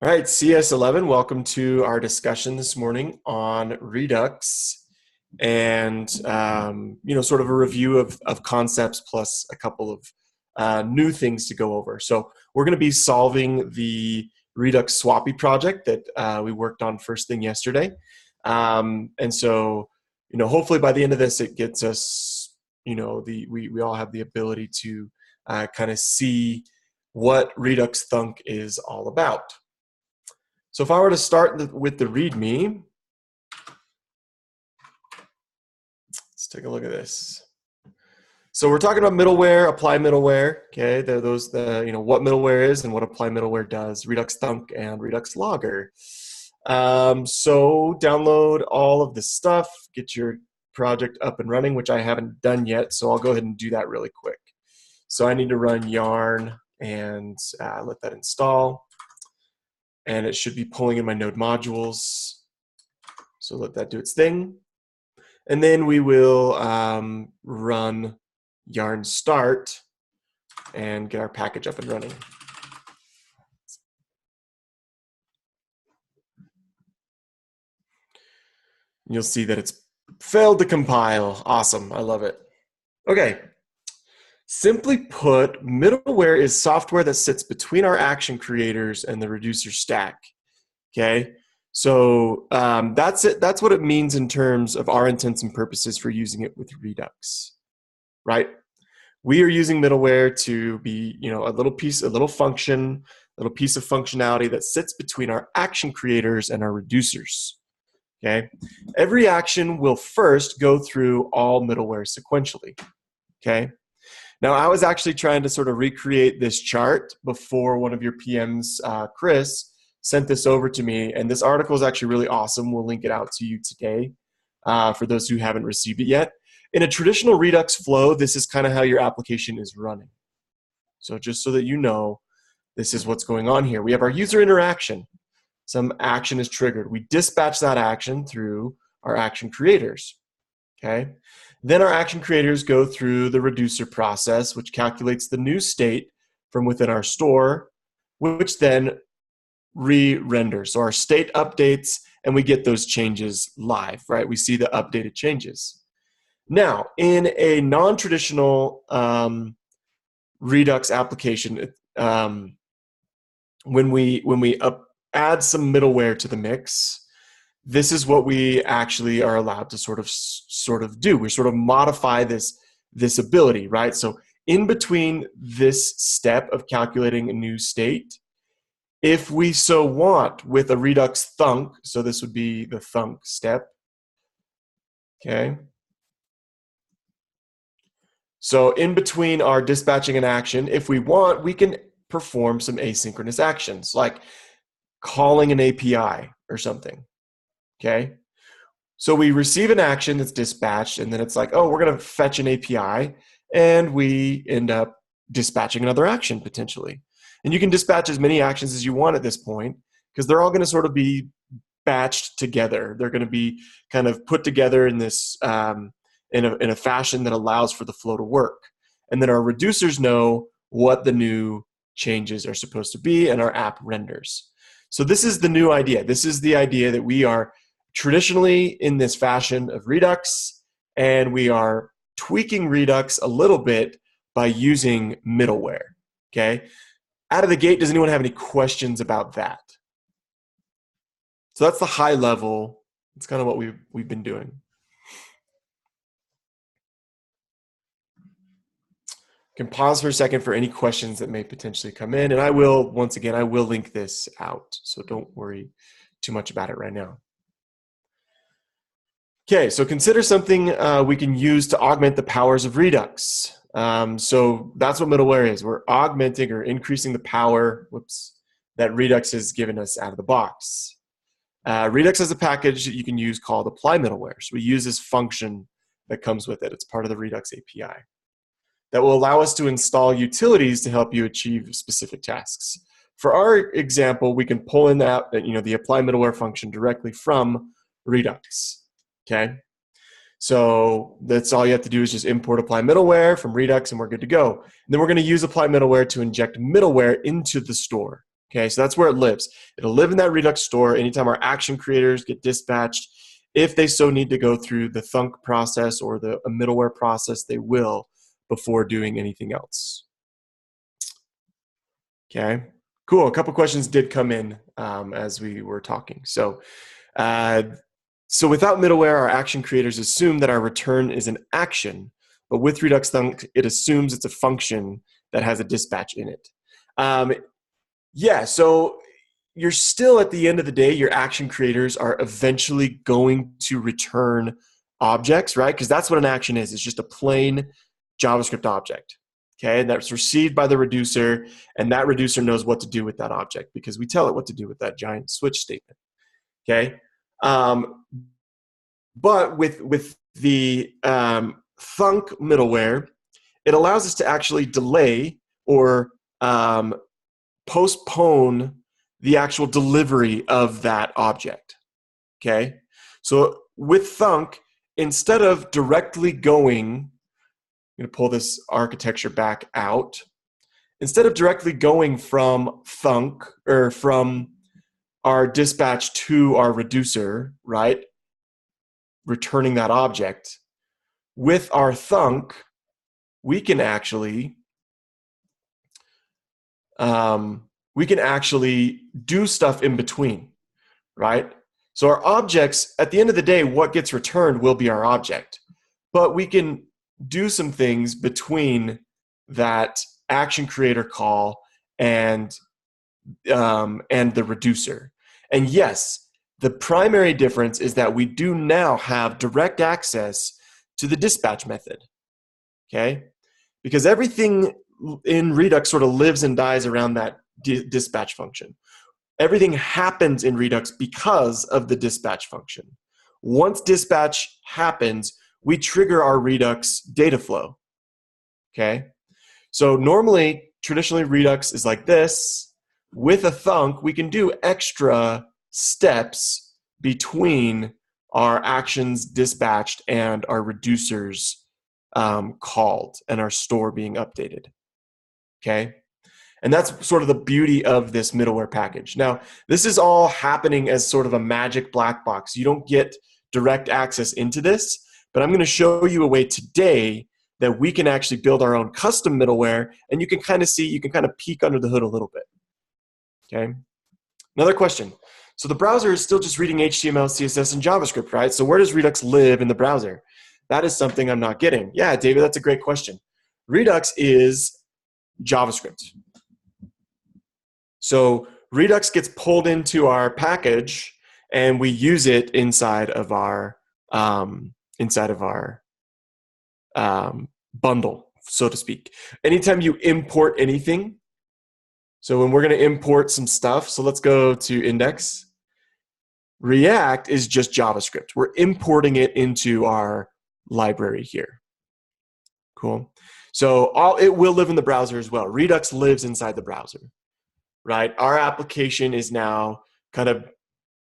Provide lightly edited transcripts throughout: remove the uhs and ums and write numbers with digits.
All right, CS11, welcome to our discussion this morning on Redux and, sort of a review of concepts plus a couple of new things to go over. So we're going to be solving the Redux Swappy project that we worked on first thing yesterday. And so, hopefully by the end of this, it gets us, we all have the ability to kind of see what Redux Thunk is all about. So if I were to start with the README, let's take a look at this. So we're talking about middleware, apply middleware. Okay, what middleware is and what apply middleware does. Redux Thunk and Redux Logger. So download all of this stuff, get your project up and running, which I haven't done yet. So I'll go ahead and do that really quick. So I need to run yarn and let that install. And it should be pulling in my node modules. So let that do its thing. And then we will run yarn start and get our package up and running. You'll see that it's failed to compile. Awesome, I love it. Okay. Simply put, middleware is software that sits between our action creators and the reducer stack. Okay, so that's it. That's what it means in terms of our intents and purposes for using it with Redux, right? We are using middleware to be, a little piece of functionality that sits between our action creators and our reducers. Okay, every action will first go through all middleware sequentially. Okay. Now, I was actually trying to sort of recreate this chart before one of your PMs, Chris, sent this over to me. And this article is actually really awesome. We'll link it out to you today for those who haven't received it yet. In a traditional Redux flow, this is kind of how your application is running. So just so that you know, this is what's going on here. We have our user interaction. Some action is triggered. We dispatch that action through our action creators. Okay. Then our action creators go through the reducer process, which calculates the new state from within our store, which then re-renders. So our state updates and we get those changes live, right? We see the updated changes. Now, in a non-traditional Redux application, when we add some middleware to the mix, this is what we actually are allowed to sort of do. We sort of modify this ability, right? So in between this step of calculating a new state, if we so want with a Redux Thunk, so this would be the Thunk step, okay? So in between our dispatching an action, if we want, we can perform some asynchronous actions, like calling an API or something. Okay, so we receive an action that's dispatched, and then it's like, oh, we're going to fetch an API, and we end up dispatching another action potentially. And you can dispatch as many actions as you want at this point, because they're all going to sort of be batched together. They're going to be kind of put together in this in a fashion that allows for the flow to work. And then our reducers know what the new changes are supposed to be, and our app renders. So this is the new idea. This is the idea that we are traditionally in this fashion of Redux, and we are tweaking Redux a little bit by using middleware, okay? Out of the gate, does anyone have any questions about that? So that's the high level. It's kind of what we've been doing. You can pause for a second for any questions that may potentially come in, and I will, once again, I will link this out, so don't worry too much about it right now. Okay, so consider something we can use to augment the powers of Redux. So that's what middleware is. We're augmenting or increasing the power, that Redux has given us out of the box. Redux has a package that you can use called apply middleware. So we use this function that comes with it. It's part of the Redux API that will allow us to install utilities to help you achieve specific tasks. For our example, we can pull in that the apply middleware function directly from Redux. Okay, so that's all you have to do is just import apply middleware from Redux and we're good to go. And then we're going to use apply middleware to inject middleware into the store. Okay, so that's where it lives. It'll live in that Redux store anytime our action creators get dispatched. If they so need to go through the thunk process or the middleware process, they will before doing anything else. Okay, cool. A couple questions did come in as we were talking. So without middleware, our action creators assume that our return is an action, but with Redux Thunk, it assumes it's a function that has a dispatch in it. Yeah, so you're still, at the end of the day, your action creators are eventually going to return objects, right? Because that's what an action is. It's just a plain JavaScript object, okay? And that's received by the reducer, and that reducer knows what to do with that object because we tell it what to do with that giant switch statement, okay? But with the Thunk middleware, it allows us to actually delay or postpone the actual delivery of that object, okay? So with Thunk, instead of directly going, I'm going to pull this architecture back out. Instead of directly going from Thunk or from our dispatch to our reducer, right, returning that object, with our Thunk, we can actually do stuff in between, right? So our objects, at the end of the day, what gets returned will be our object. But we can do some things between that action creator call and the reducer. And yes, the primary difference is that we do now have direct access to the dispatch method, okay? Because everything in Redux sort of lives and dies around that dispatch function. Everything happens in Redux because of the dispatch function. Once dispatch happens, we trigger our Redux data flow, okay? So normally, traditionally, Redux is like this. With a Thunk, we can do extra steps between our actions dispatched and our reducers called and our store being updated, okay? And that's sort of the beauty of this middleware package. Now, this is all happening as sort of a magic black box. You don't get direct access into this, but I'm going to show you a way today that we can actually build our own custom middleware, and you can kind of see, you can kind of peek under the hood a little bit, okay? Another question. So the browser is still just reading HTML, CSS, and JavaScript, right? So where does Redux live in the browser? That is something I'm not getting. Yeah, David, that's a great question. Redux is JavaScript. So Redux gets pulled into our package, and we use it inside of our bundle, so to speak. Anytime you import anything, so when we're going to import some stuff, so let's go to index. React is just JavaScript. We're importing it into our library here. Cool. So it will live in the browser as well. Redux lives inside the browser, right? Our application is now kind of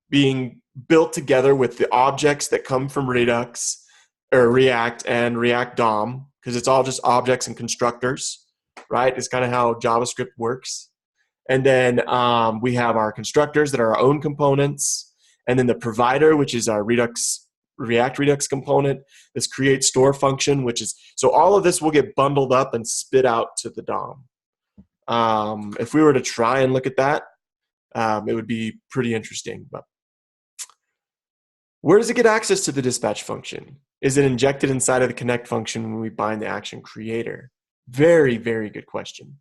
being built together with the objects that come from Redux or React and React DOM, because it's all just objects and constructors, right? It's kind of how JavaScript works. And then we have our constructors that are our own components, and then the provider, which is our React Redux component, this create store function, which is, so all of this will get bundled up and spit out to the DOM. If we were to try and look at that, it would be pretty interesting. But where does it get access to the dispatch function? Is it injected inside of the connect function when we bind the action creator? Very, very good question.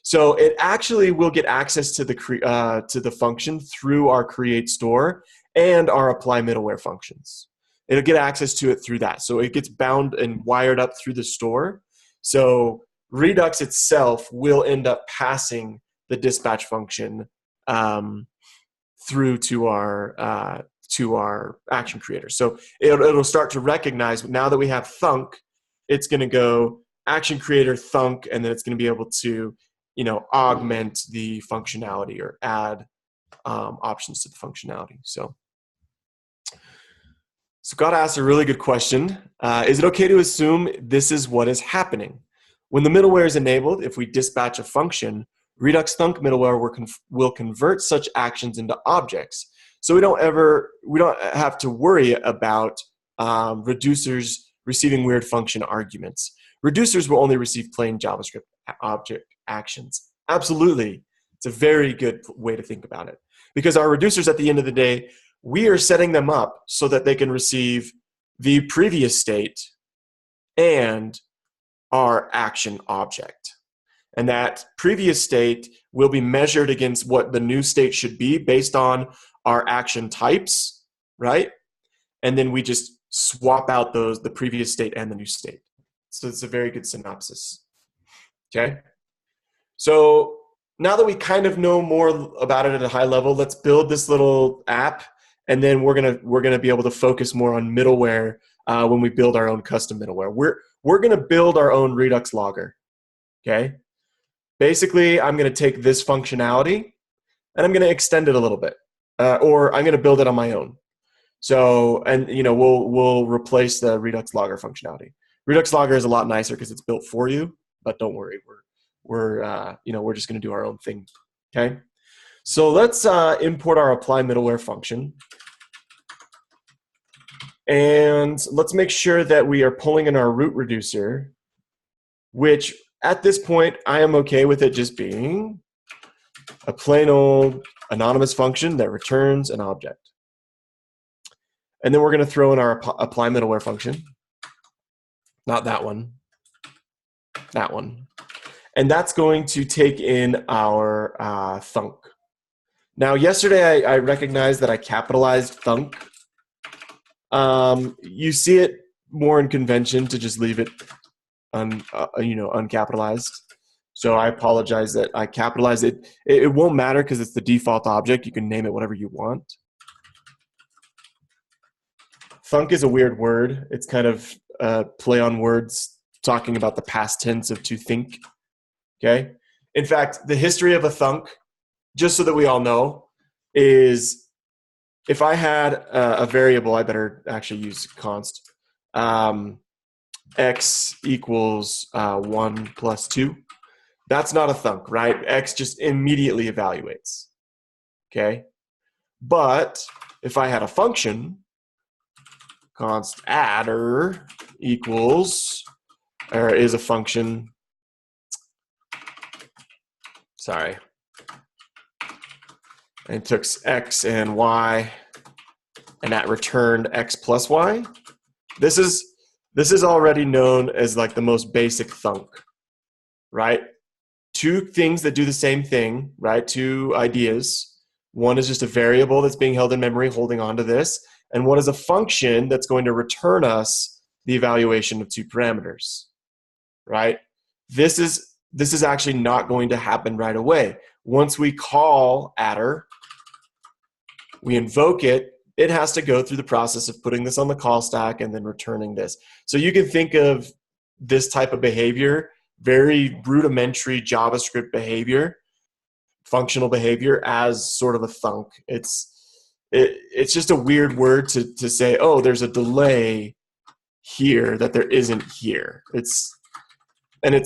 So it actually will get access to the function through our create store and our apply middleware functions. It'll get access to it through that. So it gets bound and wired up through the store. So Redux itself will end up passing the dispatch function through to our action creator. So it'll start to recognize, now that we have Thunk, it's going to go action creator Thunk, and then it's going to be able to, augment the functionality or add options to the functionality. So Scott asked a really good question. Is it okay to assume this is what is happening? When the middleware is enabled, if we dispatch a function, Redux Thunk middleware will convert such actions into objects. So we don't have to worry about reducers receiving weird function arguments. Reducers will only receive plain JavaScript object actions. Absolutely. It's a very good way to think about it. Because our reducers, at the end of the day, we are setting them up so that they can receive the previous state and our action object. And that previous state will be measured against what the new state should be based on our action types, right? And then we just swap out the previous state and the new state. So it's a very good synopsis. Okay? So now that we kind of know more about it at a high level, let's build this little app, and then we're gonna be able to focus more on middleware when we build our own custom middleware. We're gonna build our own Redux logger. Okay? Basically, I'm going to take this functionality and I'm going to extend it a little bit, or I'm going to build it on my own. So, and we'll replace the Redux logger functionality. Redux logger is a lot nicer because it's built for you, but don't worry, we're just going to do our own thing. Okay. So let's import our apply middleware function, and let's make sure that we are pulling in our root reducer, which at this point, I am okay with it just being a plain old anonymous function that returns an object. And then we're going to throw in our apply middleware function. Not that one. That one. And that's going to take in our thunk. Now, yesterday I recognized that I capitalized thunk. You see it more in convention to just leave it uncapitalized. So I apologize that I capitalized it. It won't matter because it's the default object. You can name it whatever you want. Thunk is a weird word. It's kind of a play on words talking about the past tense of to think. Okay. In fact, the history of a thunk, just so that we all know, is if I had a variable, I better actually use const. X equals 1 plus 2. That's not a thunk, right? X just immediately evaluates. Okay? But if I had a function, const adder equals, or is a function, sorry, and it took X and Y, and that returned X plus Y. This is already known as like the most basic thunk, right? Two things that do the same thing, right? Two ideas. One is just a variable that's being held in memory, holding on to this, and one is a function that's going to return us the evaluation of two parameters, right? This is actually not going to happen right away. Once we call adder, we invoke it, it has to go through the process of putting this on the call stack and then returning this. So you can think of this type of behavior, very rudimentary JavaScript behavior, functional behavior, as sort of a thunk. It's just a weird word to say, oh, there's a delay here that there isn't here. It's funny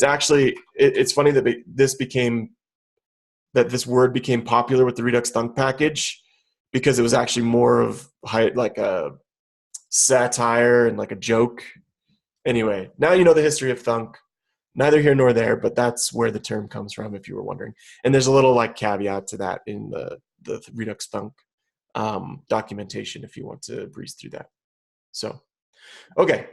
that this word became popular with the Redux Thunk package, because it was actually more of like a satire and like a joke. Anyway, now you know the history of thunk. Neither here nor there, but that's where the term comes from, if you were wondering. And there's a little like caveat to that in the Redux Thunk documentation if you want to breeze through that. So, okay.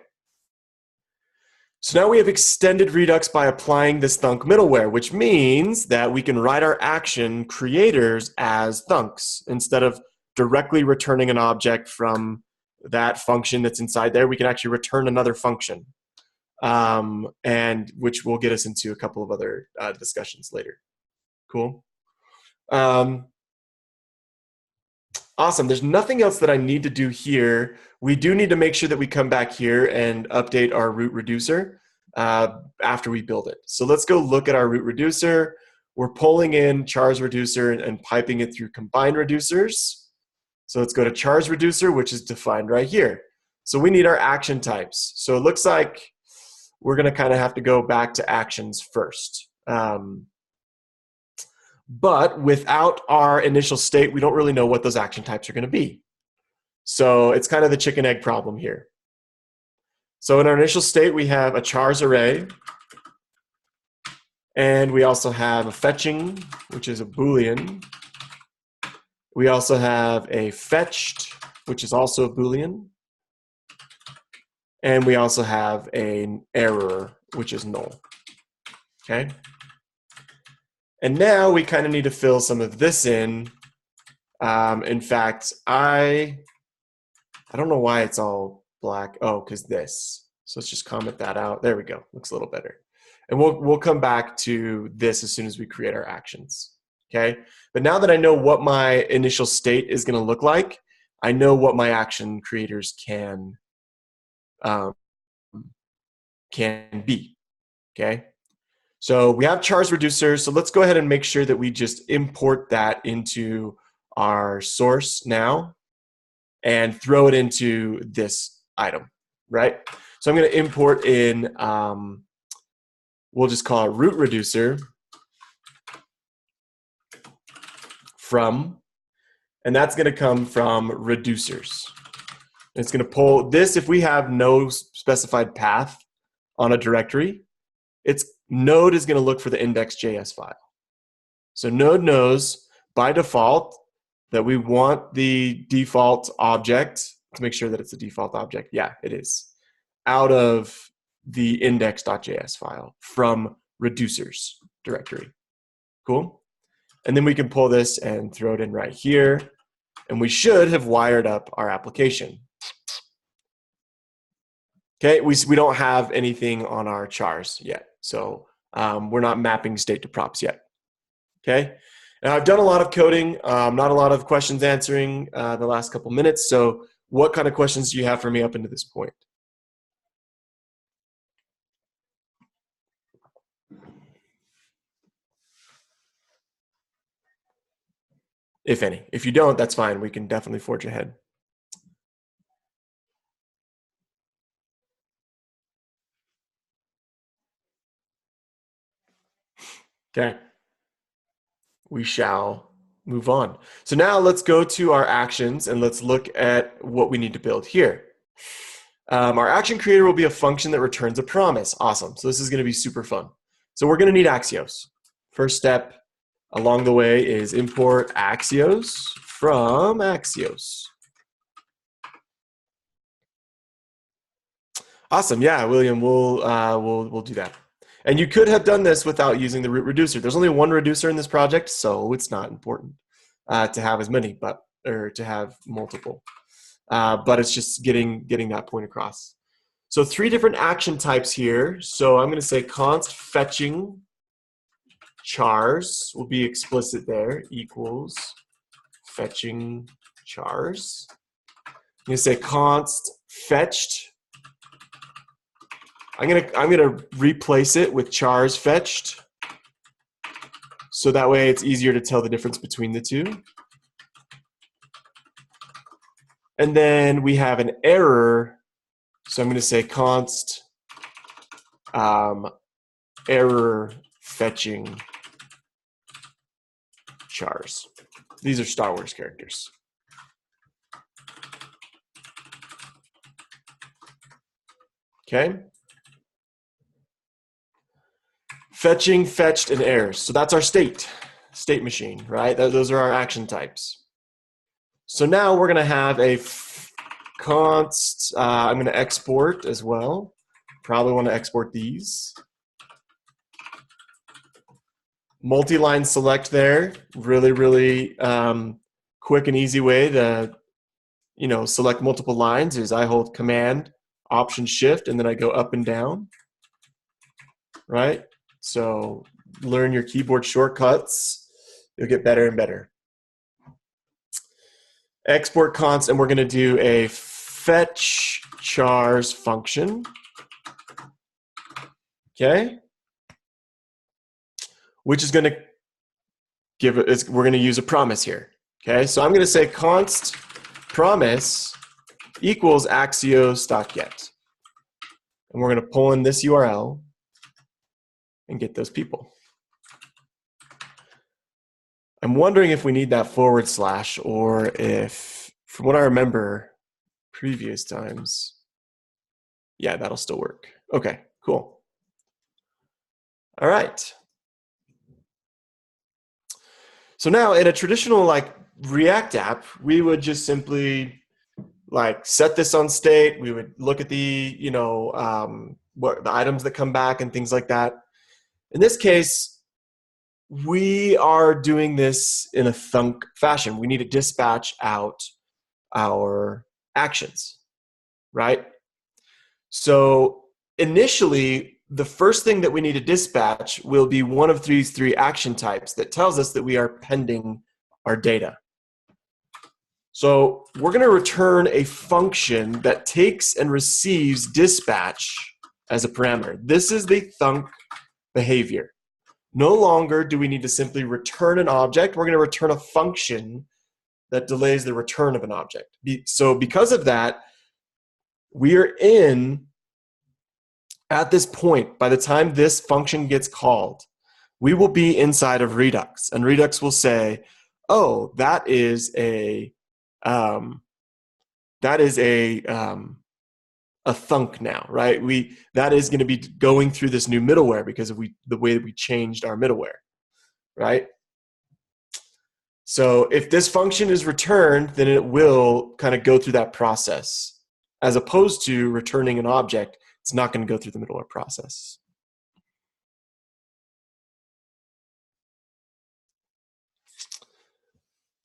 So now we have extended Redux by applying this thunk middleware, which means that we can write our action creators as thunks. Instead of directly returning an object from that function that's inside there, we can actually return another function, and which will get us into a couple of other discussions later. Cool. Awesome. There's nothing else that I need to do here. We do need to make sure that we come back here and update our root reducer after we build it. So let's go look at our root reducer. We're pulling in char's reducer and piping it through combined reducers. So let's go to char's reducer, which is defined right here. So we need our action types. So it looks like we're going to kind of have to go back to actions first. But without our initial state, we don't really know what those action types are going to be. So it's kind of the chicken egg problem here. So in our initial state, we have a chars array, and we also have a fetching, which is a Boolean. We also have a fetched, which is also a Boolean. And we also have an error, which is null. Okay? And now we kind of need to fill some of this in. In fact, I don't know why it's all black. Oh, because this. So let's just comment that out. There we go. Looks a little better. And we'll come back to this as soon as we create our actions. Okay? But now that I know what my initial state is going to look like, I know what my action creators can be. Okay? So we have chars reducer. So let's go ahead and make sure that we just import that into our source now and throw it into this item, right? So I'm going to import in, we'll just call it root reducer from, and that's going to come from reducers. And it's going to pull this if we have no specified path on a directory. Its node is going to look for the index.js file. So node knows by default that we want the default object to make sure that it's a default object. Yeah, it is. Out of the index.js file from reducers directory. Cool? And then we can pull this and throw it in right here. And we should have wired up our application. Okay, we don't have anything on our chars yet. So we're not mapping state to props yet. Okay, and I've done a lot of coding, not a lot of questions answering the last couple minutes. So what kind of questions do you have for me up into this point? If any. If you don't, that's fine. We can definitely forge ahead. Okay. We shall move on. So now let's go to our actions and let's look at what we need to build here. Our action creator will be a function that returns a promise. Awesome. So this is going to be super fun. So we're going to need Axios. First step along the way is import Axios from Axios. Awesome. Yeah, William, we'll do that. And you could have done this without using the root reducer. There's only one reducer in this project, so it's not important to have as many, or to have multiple. But it's just getting that point across. So 3 different action types here. So I'm going to say const fetching chars will be explicit there, equals fetching chars. I'm going to say const fetched. I'm gonna replace it with chars fetched, so that way it's easier to tell the difference between the two. And then we have an error, so I'm going to say const error fetching chars. These are Star Wars characters. Okay. Fetching, fetched, and errors. So that's our state machine, right? Those are our action types. So now we're going to have a const, I'm going to export as well. Probably want to export these. Multi-line select there. Really, really quick and easy way to, select multiple lines is I hold Command, Option, Shift, and then I go up and down, right? So learn your keyboard shortcuts. You'll get better and better. Export const, and we're going to do a fetch chars function. Okay. Which is going to we're going to use a promise here. Okay. So I'm going to say const promise equals axios.get. And we're going to pull in this URL and get those people. I'm wondering if we need that forward slash, or if, from what I remember previous times, yeah, that'll still work. Okay, cool. All right. So now in a traditional like React app, we would just simply like set this on state. We would look at the, what the items that come back and things like that. In this case, we are doing this in a thunk fashion. We need to dispatch out our actions, right? So initially, the first thing that we need to dispatch will be one of these three action types that tells us that we are pending our data. So we're going to return a function that takes and receives dispatch as a parameter. This is the thunk behavior. No longer do we need to simply return an object. We're going to return a function that delays the return of an object. So because of that, we are in, at this point, by the time this function gets called, we will be inside of Redux. And Redux will say, oh, that is a thunk now, right? That is going to be going through this new middleware because of the way that we changed our middleware, right? So if this function is returned, then it will kind of go through that process. As opposed to returning an object, it's not going to go through the middleware process.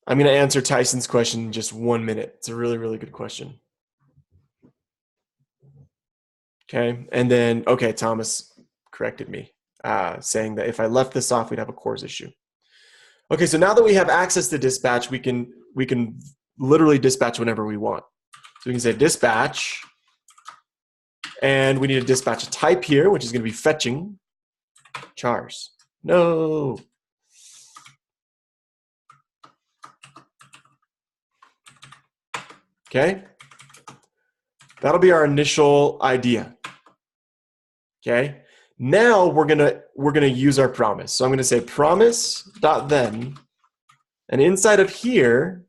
I'm going to answer Tyson's question in just 1 minute. It's a really, really good question. Okay, and then, okay, Thomas corrected me, saying that if I left this off, we'd have a CORS issue. Okay, so now that we have access to dispatch, we can literally dispatch whenever we want. So we can say dispatch, and we need to dispatch a type here, which is going to be fetching chars. No. Okay, that'll be our initial idea. Okay, now we're gonna use our promise. So I'm gonna say promise.then, and inside of here,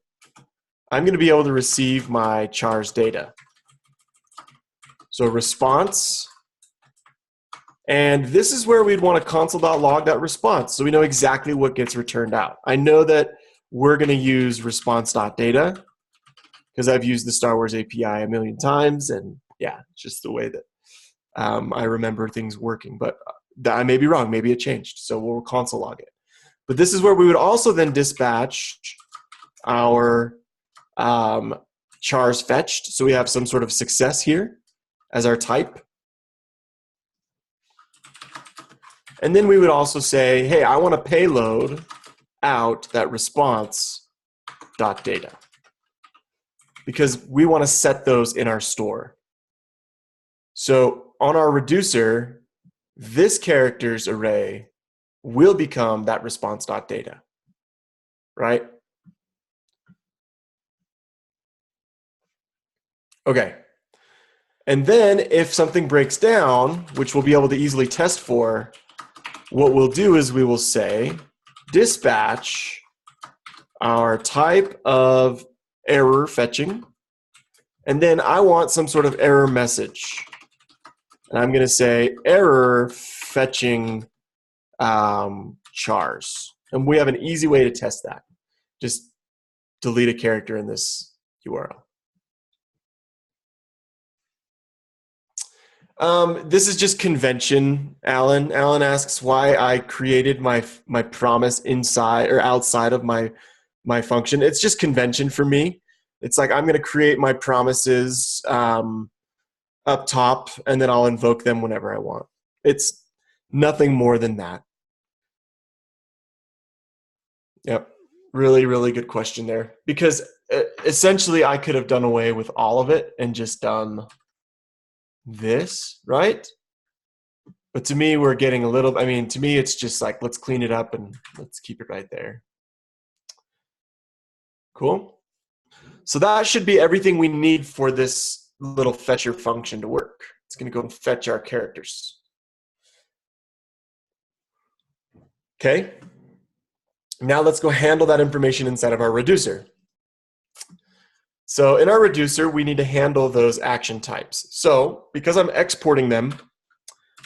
I'm gonna be able to receive my chars data. So response, and this is where we'd want a console.log.response, so we know exactly what gets returned out. I know that we're gonna use response.data because I've used the Star Wars API a million times, and yeah, it's just the way that I remember things working, but I may be wrong. Maybe it changed, so we'll console log it. But this is where we would also then dispatch our chars fetched, so we have some sort of success here as our type. And then we would also say, hey, I want to payload out that response.data because we want to set those in our store. So on our reducer, this characters array will become that response.data, right? Okay. And then if something breaks down, which we'll be able to easily test for, what we'll do is we will say dispatch our type of error fetching, and then I want some sort of error message. And I'm going to say error fetching chars. And we have an easy way to test that. Just delete a character in this URL. This is just convention, Alan. Alan asks why I created my promise inside or outside of my function. It's just convention for me. It's like I'm going to create my promises up top, and then I'll invoke them whenever I want. It's nothing more than that. Yep. Really, really good question there. Because essentially I could have done away with all of it and just done this, right? But to me, we're getting a little, to me, it's just like, let's clean it up and let's keep it right there. Cool. So that should be everything we need for this little fetcher function to work. It's going to go and fetch our characters. Okay. Now let's go handle that information inside of our reducer. So in our reducer, we need to handle those action types. So because I'm exporting them,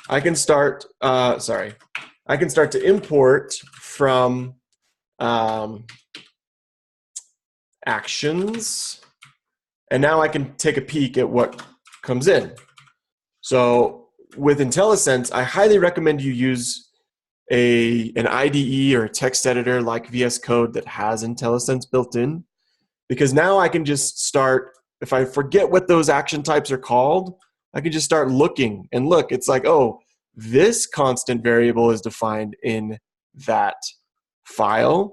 I can start, I can start to import from actions, and now I can take a peek at what comes in. So with IntelliSense, I highly recommend you use an IDE or a text editor like VS Code that has IntelliSense built in, because now I can just start, if I forget what those action types are called, I can just start looking and look. It's like, oh, this constant variable is defined in that file.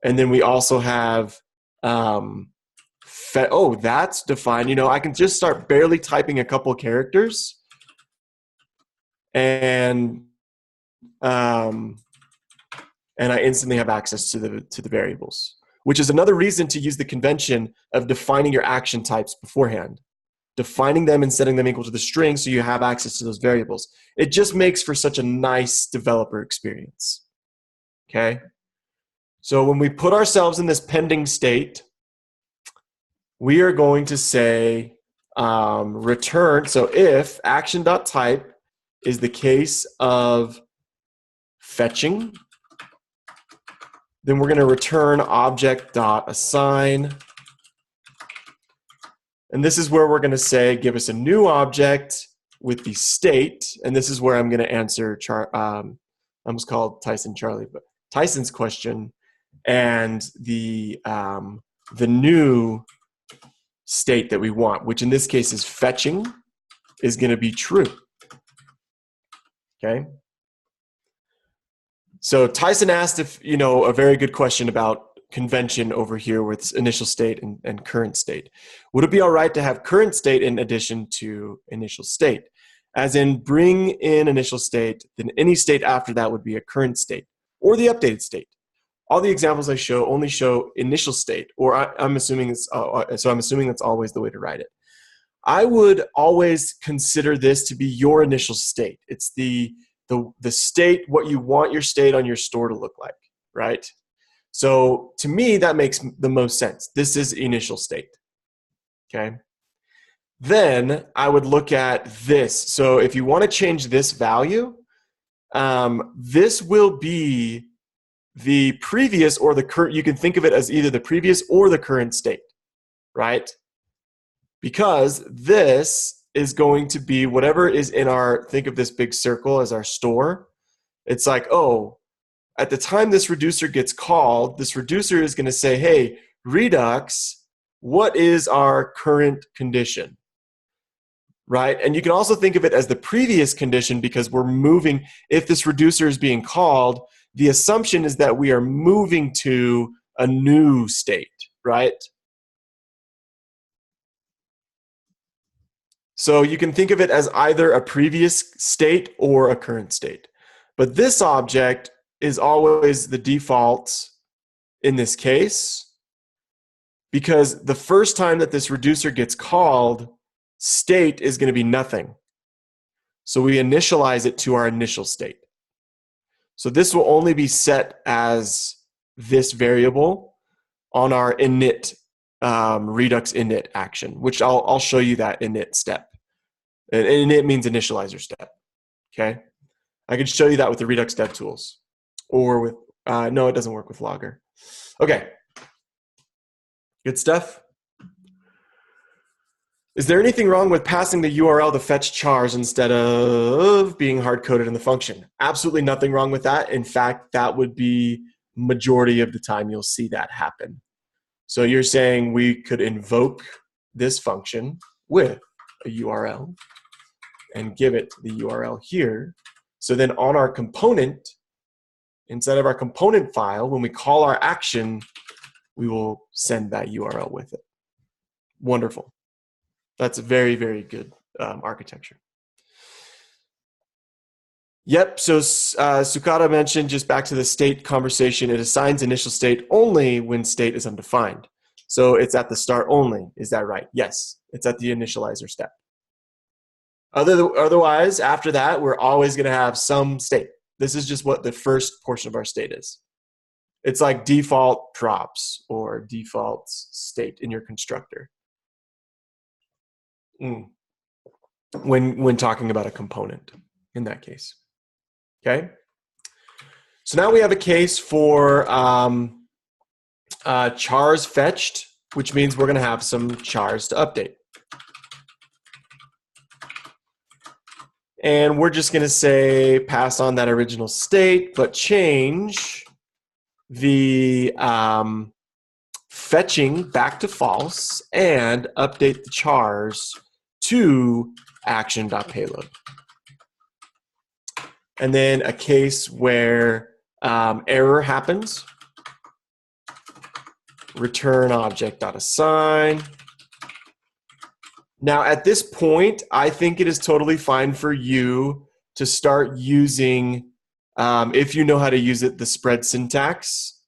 And then we also have, oh, that's defined. You know, I can just start barely typing a couple characters and I instantly have access to the variables, which is another reason to use the convention of defining your action types beforehand, defining them and setting them equal to the string so you have access to those variables. It just makes for such a nice developer experience. Okay? So when we put ourselves in this pending state, we are going to say return. So if action.type is the case of fetching, then we're going to return object.assign. And this is where we're going to say, give us a new object with the state. And this is where I'm going to answer, I almost called Tyson Charlie, but Tyson's question. And the new state that we want, which in this case is fetching, is going to be true. Okay. So Tyson asked if, you know, a very good question about convention over here with initial state and current state. Would it be all right to have current state in addition to initial state? As in bring in initial state, then any state after that would be a current state or the updated state. All the examples I show only show initial state, or I'm assuming it's, so I'm assuming that's always the way to write it. I would always consider this to be your initial state. It's the state, what you want your state on your store to look like, right? So to me, that makes the most sense. This is initial state, okay? Then I would look at this. So if you want to change this value, this will be the previous or the current. You can think of it as either the previous or the current state, right? Because this is going to be whatever is in our, think of this big circle as our store. It's like, oh, at the time this reducer gets called, this reducer is going to say, hey, Redux, what is our current condition? Right? And you can also think of it as the previous condition because we're moving, if this reducer is being called, the assumption is that we are moving to a new state, right? So you can think of it as either a previous state or a current state. But this object is always the default in this case because the first time that this reducer gets called, state is going to be nothing. So we initialize it to our initial state. So this will only be set as this variable on our init Redux init action, which I'll show you that init step. And init means initializer step. Okay, I can show you that with the Redux dev tools, or with no, it doesn't work with Logger. Okay, good stuff. Is there anything wrong with passing the URL to fetch chars instead of being hard-coded in the function? Absolutely nothing wrong with that. In fact, that would be majority of the time you'll see that happen. So you're saying we could invoke this function with a URL and give it the URL here. So then on our component, inside of our component file, when we call our action, we will send that URL with it. Wonderful. That's a very, very good architecture. Yep, so Sukata mentioned, just back to the state conversation, it assigns initial state only when state is undefined. So it's at the start only, is that right? Yes, it's at the initializer step. Otherwise, after that, we're always going to have some state. This is just what the first portion of our state is. It's like default props or default state in your constructor. When talking about a component in that case. Okay. So now we have a case for chars fetched, which means we're going to have some chars to update. And we're just going to say pass on that original state, but change the fetching back to false and update the chars to action.payload. And then a case where error happens, return object.assign. Now at this point, I think it is totally fine for you to start using, if you know how to use it, the spread syntax.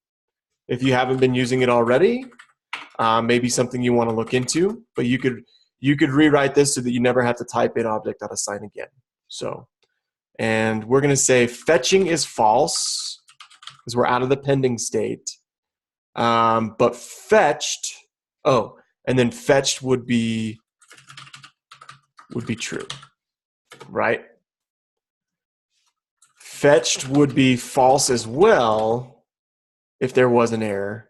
If you haven't been using it already, maybe something you want to look into, but you could rewrite this so that you never have to type in object.assign again. So, and we're going to say fetching is false because we're out of the pending state. But fetched, and then fetched would be true, right? Fetched would be false as well if there was an error.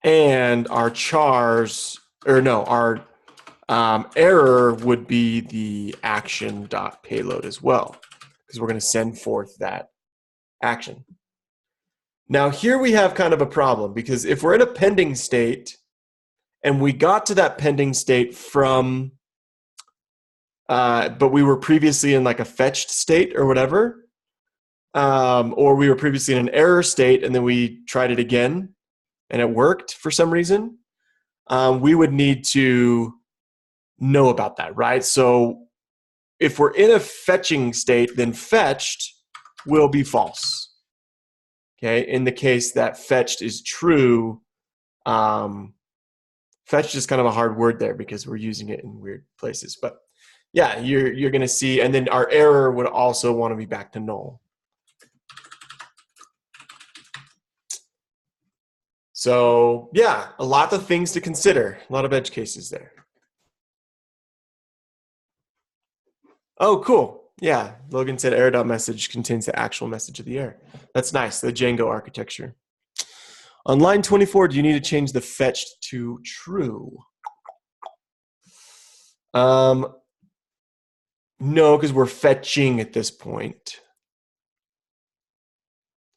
And our chars, our error would be the action.payload as well, because we're going to send forth that action. Now here we have kind of a problem, because if we're in a pending state and we got to that pending state from, but we were previously in like a fetched state or whatever, or we were previously in an error state and then we tried it again and it worked for some reason, we would need to know about that, right? So if we're in a fetching state, then fetched will be false. Okay, in the case that fetched is true, fetched is kind of a hard word there because we're using it in weird places. But yeah, you're going to see, and then our error would also want to be back to null. So yeah, a lot of things to consider, a lot of edge cases there. Oh, cool. Yeah, Logan said error.message contains the actual message of the error. That's nice, the Django architecture. On line 24, do you need to change the fetched to true? No, because we're fetching at this point.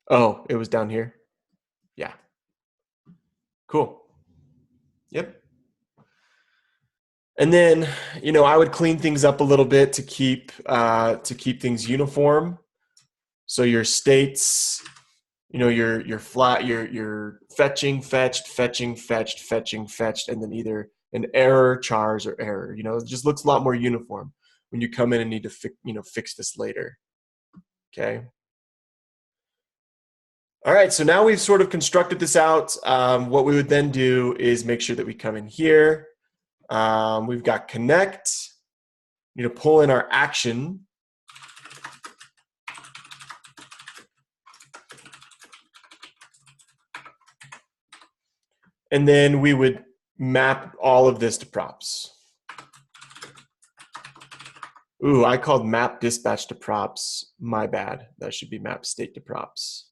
Oh, it was down here? Yeah. Cool. Yep. And then, I would clean things up a little bit to keep things uniform. So your states, your flat, your fetching, fetched, fetching, fetched, fetching, fetched, and then either an error, chars, or error. It just looks a lot more uniform when you come in and need to fix this later. Okay. All right, so now we've sort of constructed this out. What we would then do is make sure that we come in here. We've got connect, pull in our action. And then we would map all of this to props. Ooh, I called map dispatch to props. My bad. That should be map state to props.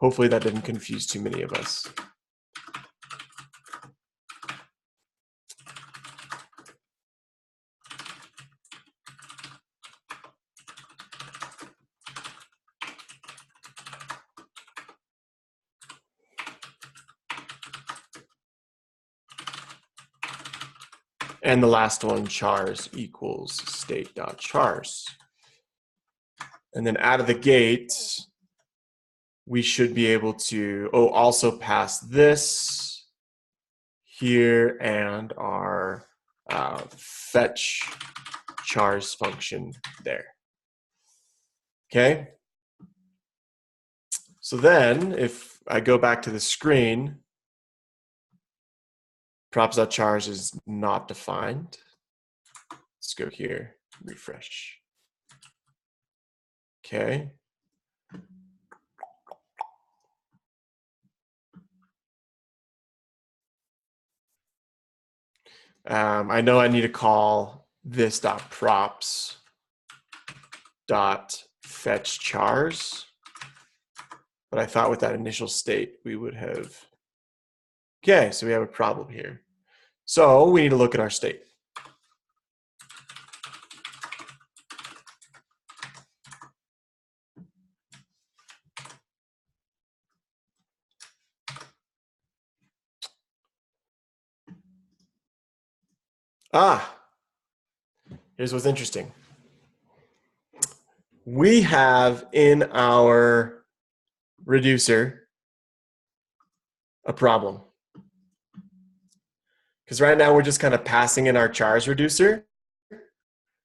Hopefully that didn't confuse too many of us. And the last one, chars equals state.chars. And then out of the gate, we should be able to, also pass this here and our fetch chars function there. Okay. So then if I go back to the screen, props.chars is not defined. Let's go here, refresh. Okay. I know I need to call this dot props dot fetch chars, but I thought with that initial state we would have. Okay, so we have a problem here. So we need to look at our state. Here's what's interesting. We have in our reducer a problem. Because right now we're just kind of passing in our chars reducer,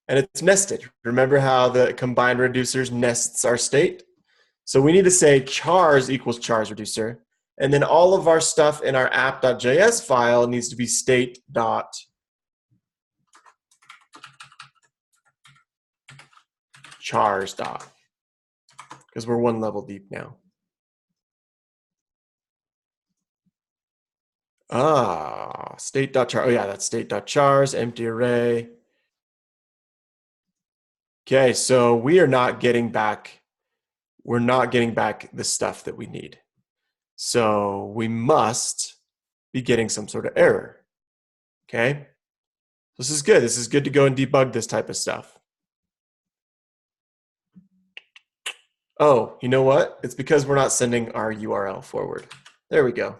and it's nested. Remember how the combined reducers nests our state? So we need to say chars equals chars reducer, and then all of our stuff in our app.js file needs to be state dot chars dot, because we're one level deep now. State.char. Oh yeah, that's state.chars, empty array. Okay, so we are not getting back, we're not getting back the stuff that we need. So we must be getting some sort of error. Okay? This is good. This is good to go and debug this type of stuff. Oh, you know what? It's because we're not sending our URL forward. There we go.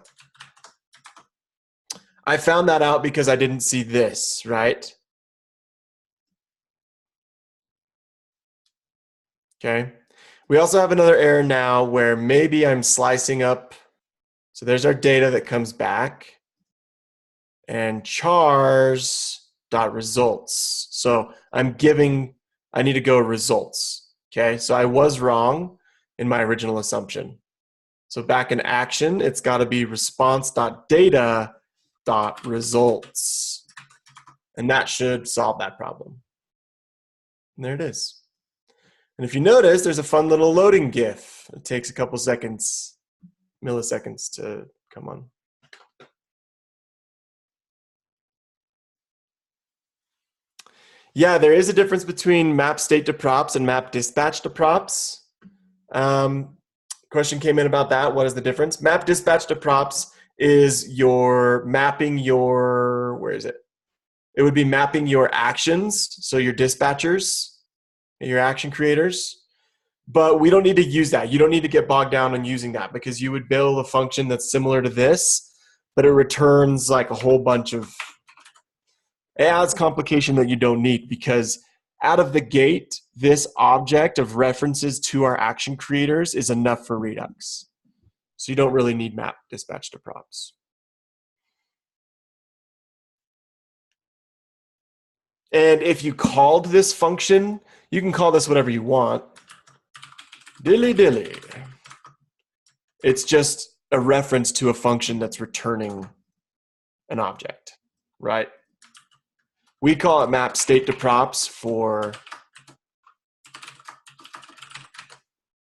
I found that out because I didn't see this, right? Okay. We also have another error now where maybe I'm slicing up. So there's our data that comes back. And chars dot results. So I need to go results. Okay, so I was wrong in my original assumption. So back in action, it's got to be response.data.results. And that should solve that problem. And there it is. And if you notice, there's a fun little loading GIF. It takes a couple seconds, milliseconds to come on. Yeah, there is a difference between map state to props and map dispatch to props. Question came in about that. What is the difference? Map dispatch to props is your mapping your, where is it? It would be mapping your actions, so your dispatchers, your action creators. But we don't need to use that. You don't need to get bogged down on using that because you would build a function that's similar to this, but it returns like a whole bunch of, it adds complication that you don't need because out of the gate, this object of references to our action creators is enough for Redux. So you don't really need map dispatch to props. And if you called this function, you can call this whatever you want. Dilly dilly. It's just a reference to a function that's returning an object, right? We call it map state to props for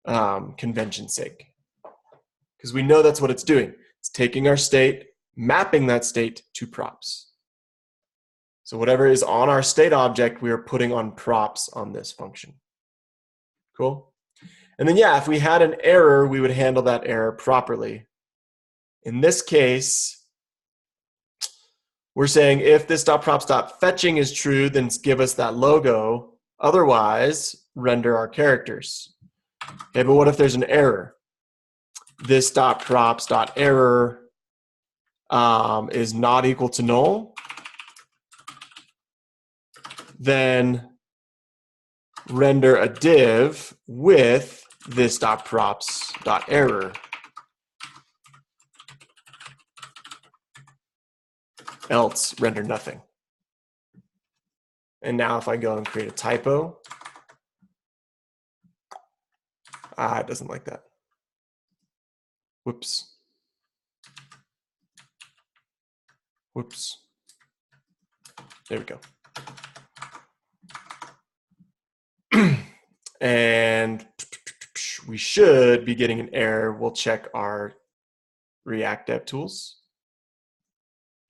convention's sake, because we know that's what it's doing. It's taking our state, mapping that state to props. So whatever is on our state object, we are putting on props on this function. Cool? And then yeah, if we had an error, we would handle that error properly. In this case, we're saying if this .props.fetching is true, then give us that logo. Otherwise, render our characters. Okay, but what if there's an error? This .props.error is not equal to null. Then render a div with this .props.error. Else render nothing. And now if I go and create a typo, it doesn't like that. Whoops. Whoops. There we go. And we should be getting an error. We'll check our React DevTools.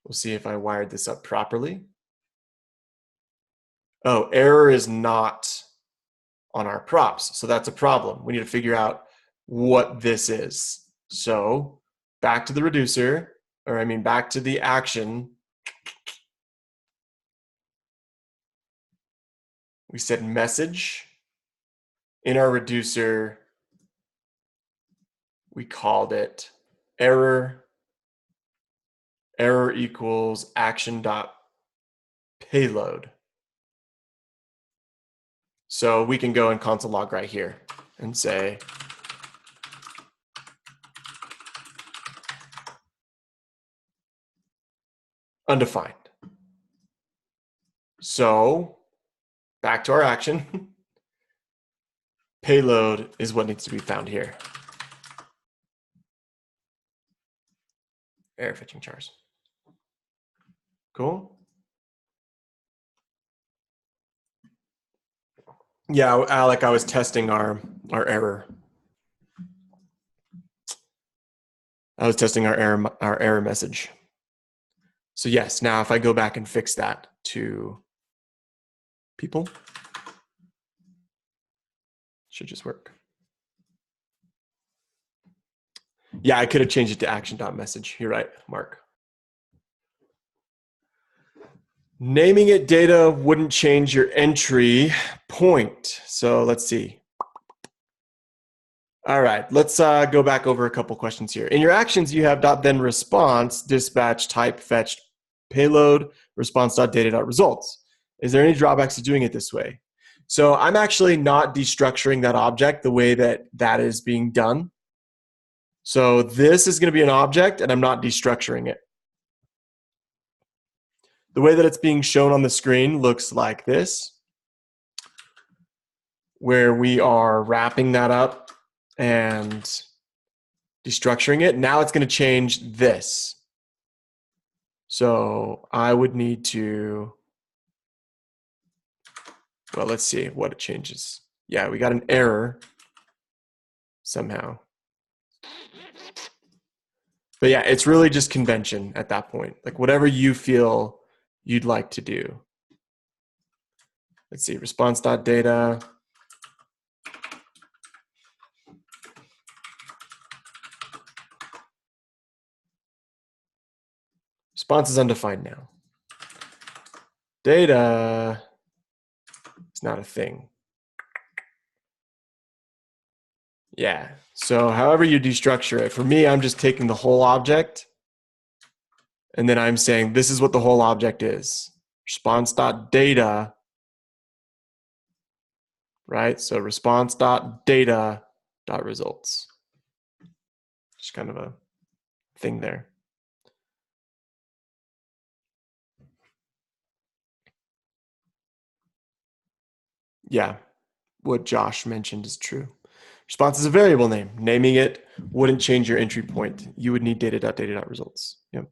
We'll see if I wired this up properly. Oh, error is not on our props. So that's a problem. We need to figure out what this is. So back to the reducer, or I mean back to the action. We said message. In our reducer, we called it error. Error equals action.payload. So we can go in console log right here and say undefined. So back to our action. Payload is what needs to be found here. Error fetching chars. Cool. Yeah, Alec, I was testing our error. I was testing our error message. So yes, now if I go back and fix that to people, should just work. Yeah, I could have changed it to action.message. You're right, Mark. Naming it data wouldn't change your entry point. So let's see. All right, let's go back over a couple questions here. In your actions, you have .then response, dispatch, type, fetched, payload, response.data.results. Is there any drawbacks to doing it this way? So I'm actually not destructuring that object the way that that is being done. So this is going to be an object, and I'm not destructuring it. The way that it's being shown on the screen looks like this, where we are wrapping that up and destructuring it. Now it's going to change this. So I would need to, well, let's see what it changes. Yeah, we got an error somehow. But yeah, it's really just convention at that point. Like whatever you feel you'd like to do. Let's see, response.data. Response is undefined now. Data is not a thing. Yeah, so however you destructure it, for me, I'm just taking the whole object and then I'm saying this is what the whole object is. Response.data, right? So response.data.results. Just kind of a thing there. Yeah, what Josh mentioned is true. Response is a variable name. Naming it wouldn't change your entry point. You would need data.data.results. Yep.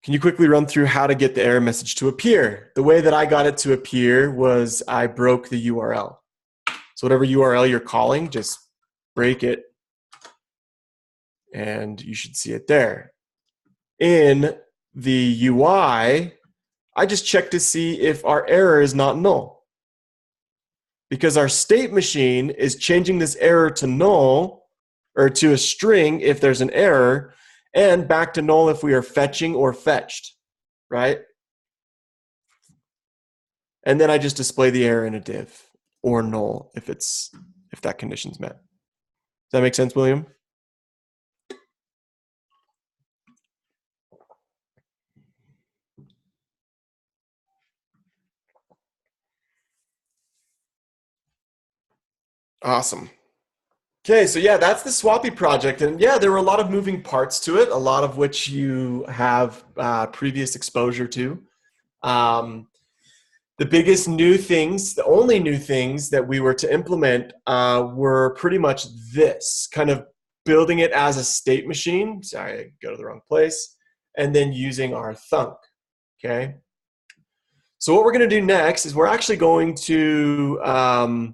Can you quickly run through how to get the error message to appear? The way that I got it to appear was I broke the URL. So whatever URL you're calling, just break it and you should see it there. In the UI, I just check to see if our error is not null. Because our state machine is changing this error to null, or to a string if there's an error, and back to null if we are fetching or fetched, right? And then I just display the error in a div, or null if that condition's met. Does that make sense, William? Awesome. Okay, so yeah, that's the Swappy project. And yeah, there were a lot of moving parts to it, a lot of which you have previous exposure to. The biggest new things, the only new things that we were to implement were pretty much this, kind of building it as a state machine. Sorry, I go to the wrong place. And then using our thunk, okay? So what we're going to do next is we're actually going to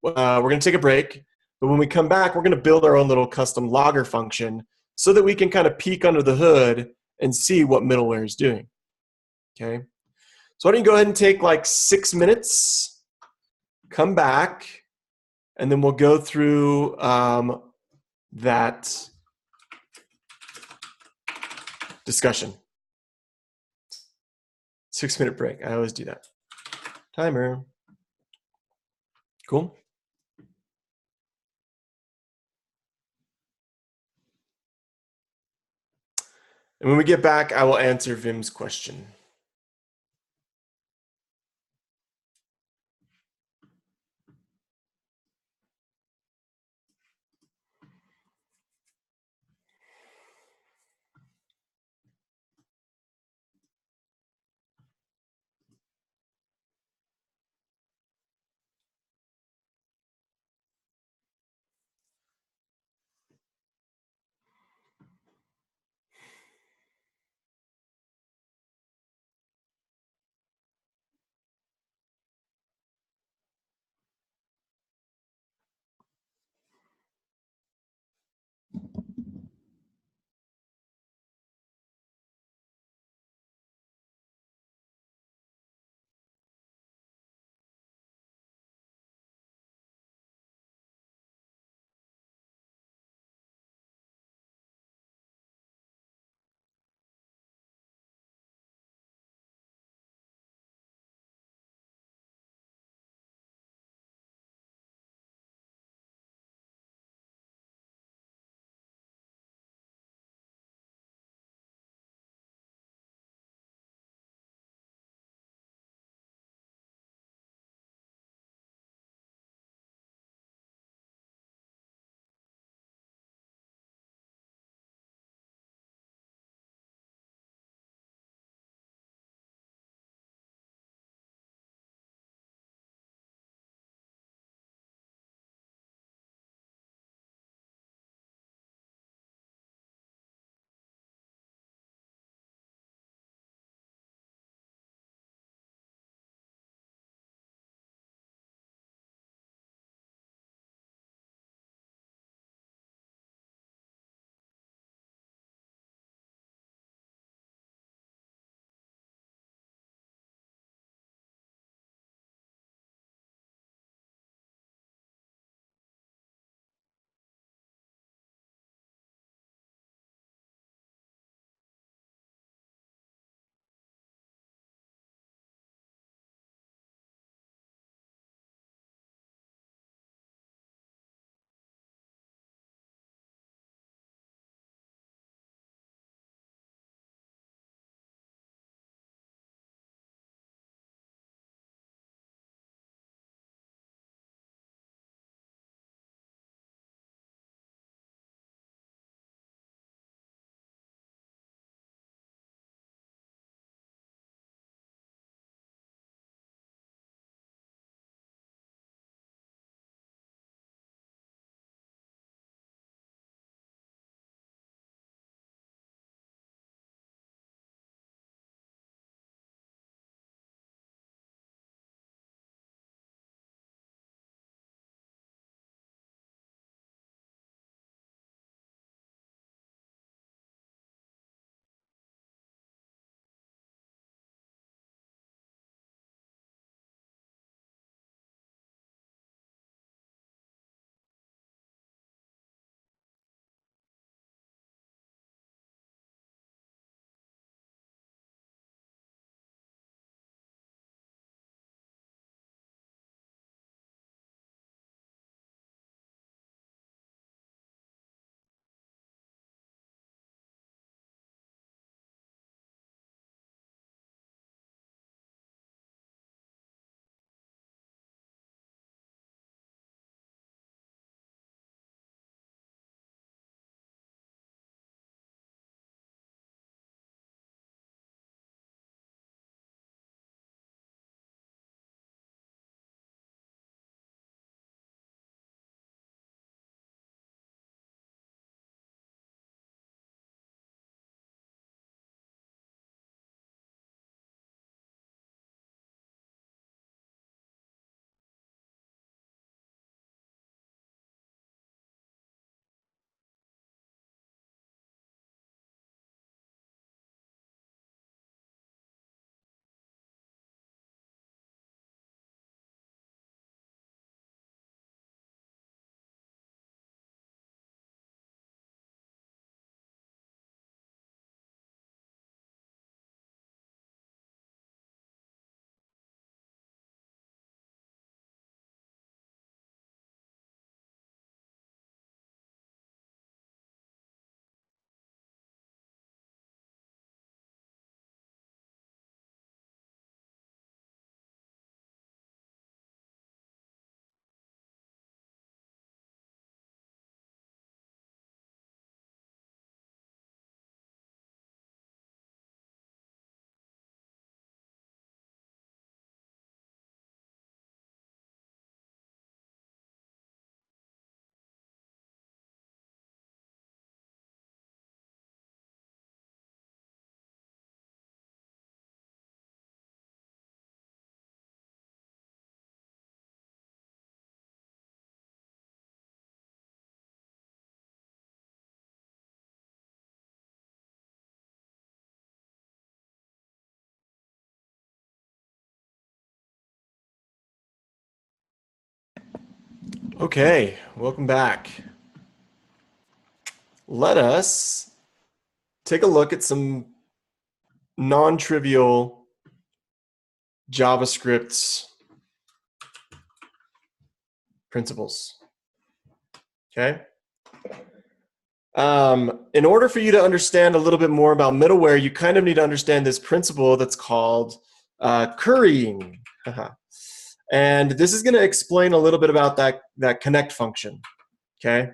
we're going to take a break. But when we come back, we're going to build our own little custom logger function so that we can kind of peek under the hood and see what middleware is doing. Okay. So why don't you go ahead and take like 6 minutes, come back, and then we'll go through that discussion. 6-minute break. I always do that. Timer. Cool. And when we get back, I will answer Vim's question. Okay, welcome back. Let us take a look at some non-trivial JavaScript principles. Okay. In order for you to understand a little bit more about middleware, you kind of need to understand this principle that's called currying. And this is going to explain a little bit about that connect function. Okay.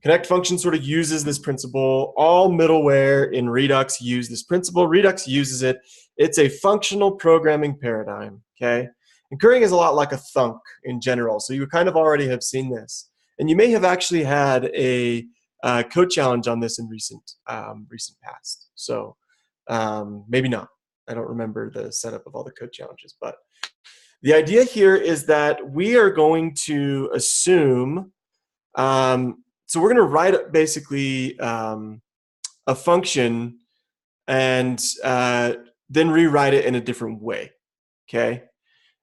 Connect function sort of uses this principle. All middleware in Redux use this principle. Redux uses it. It's a functional programming paradigm, okay? And currying is a lot like a thunk in general, so you kind of already have seen this. And you may have actually had a code challenge on this in recent past. So maybe not. I don't remember the setup of all the code challenges, but the idea here is that we are going to assume so we're going to write basically a function and then rewrite it in a different way, okay?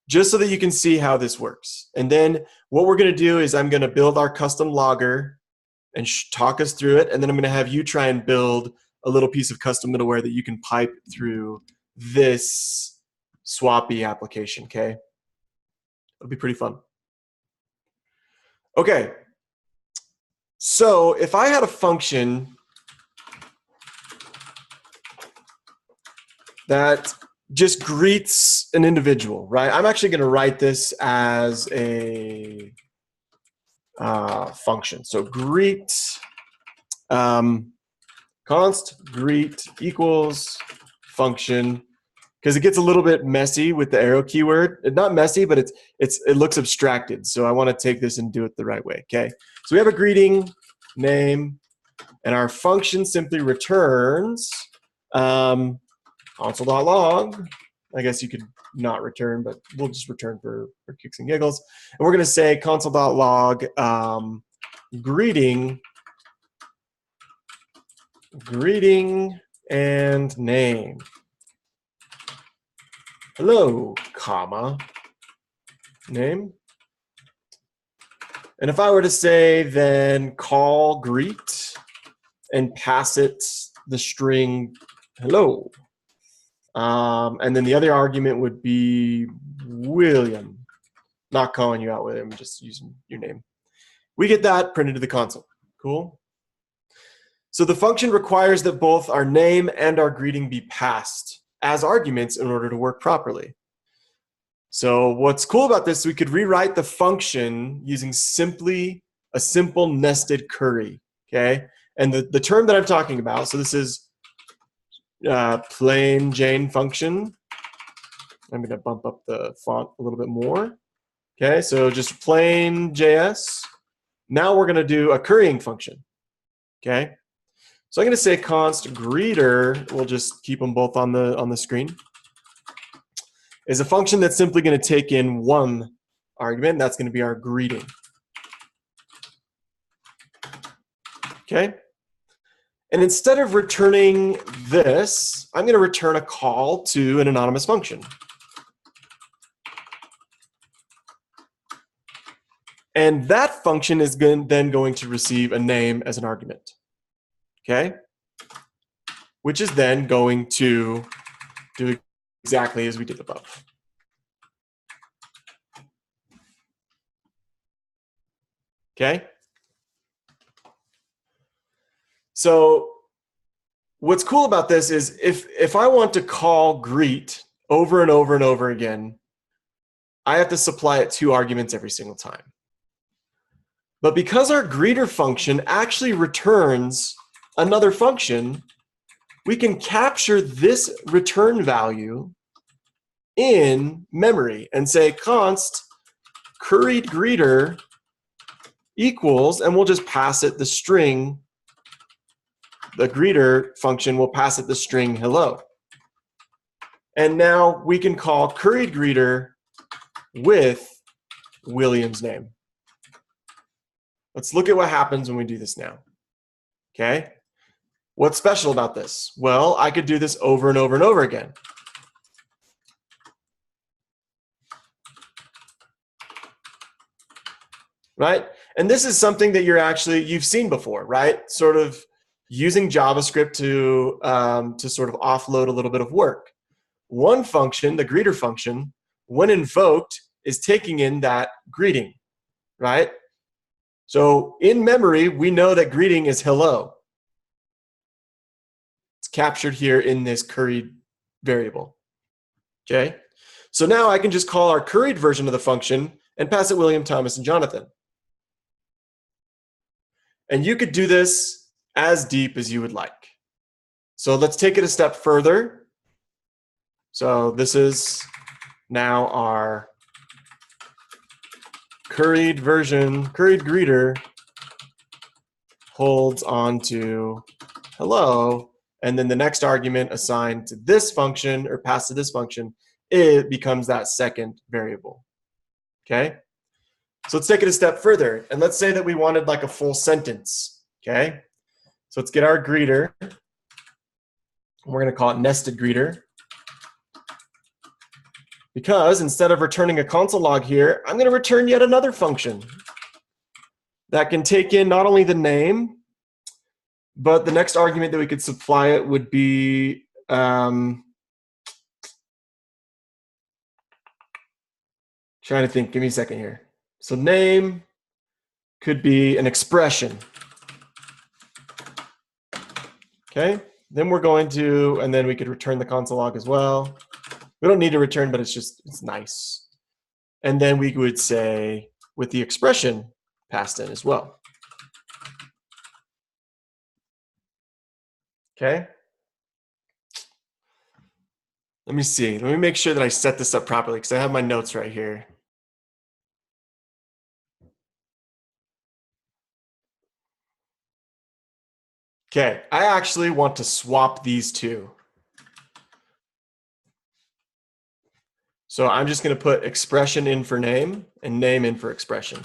Just so that you can see how this works. And then what we're going to do is I'm going to build our custom logger and talk us through it. And then I'm going to have you try and build a little piece of custom middleware that you can pipe through this swappy application, okay? It'll be pretty fun. Okay. So if I had a function that just greets an individual, right? I'm actually going to write this as a function. So greet const greet equals function, because it gets a little bit messy with the arrow keyword. It's not messy, but it looks abstracted. So I want to take this and do it the right way. Okay. So we have a greeting name, and our function simply returns console.log. I guess you could not return, but we'll just return for kicks and giggles. And we're going to say console.log greeting and name. Hello, comma, name. And if I were to say then call greet and pass it the string hello. And then the other argument would be William. Not calling you out, William, just using your name. We get that printed to the console. Cool. So the function requires that both our name and our greeting be passed as arguments in order to work properly. So what's cool about this, we could rewrite the function using simply a simple nested curry, okay? And the term that I'm talking about, so this is plain Jane function. I'm going to bump up the font a little bit more. Okay, so just plain JS. Now we're going to do a currying function. Okay, so I'm going to say const greeter. We'll just keep them both on the screen. Is a function that's simply going to take in one argument. And that's going to be our greeting. Okay. And instead of returning this, I'm going to return a call to an anonymous function. And that function is then going to receive a name as an argument. Okay? Which is then going to do exactly as we did above. Okay? So what's cool about this is if I want to call greet over and over and over again, I have to supply it 2 arguments every single time. But because our greeter function actually returns another function, we can capture this return value in memory and say const curried greeter equals, and we'll just pass it the string. The greeter function will pass it the string hello. And now we can call curried greeter with William's name. Let's look at what happens when we do this now. Okay? What's special about this? Well, I could do this over and over and over again. right? And this is something that you've seen before, right? Sort of using JavaScript to sort of offload a little bit of work. One function, the greeter function, when invoked, is taking in that greeting, right? So in memory, we know that greeting is hello. It's captured here in this curried variable, okay? So now I can just call our curried version of the function and pass it William, Thomas, and Jonathan. And you could do this as deep as you would like. So let's take it a step further. So this is now our curried version, curried greeter holds on to hello, and then the next argument assigned to this function or passed to this function, it becomes that second variable, okay? So let's take it a step further, and let's say that we wanted like a full sentence, okay? So let's get our greeter. We're gonna call it nested greeter, because instead of returning a console log here, I'm gonna return yet another function that can take in not only the name, but the next argument that we could supply it would be trying to think, give me a second here. So name could be an expression. Okay, then we're going to, and then we could return the console log as well. We don't need to return, but it's nice. And then we would say with the expression passed in as well. Okay. Let me see. Let me make sure that I set this up properly because I have my notes right here. Okay, I actually want to swap these two. So I'm just going to put expression in for name and name in for expression.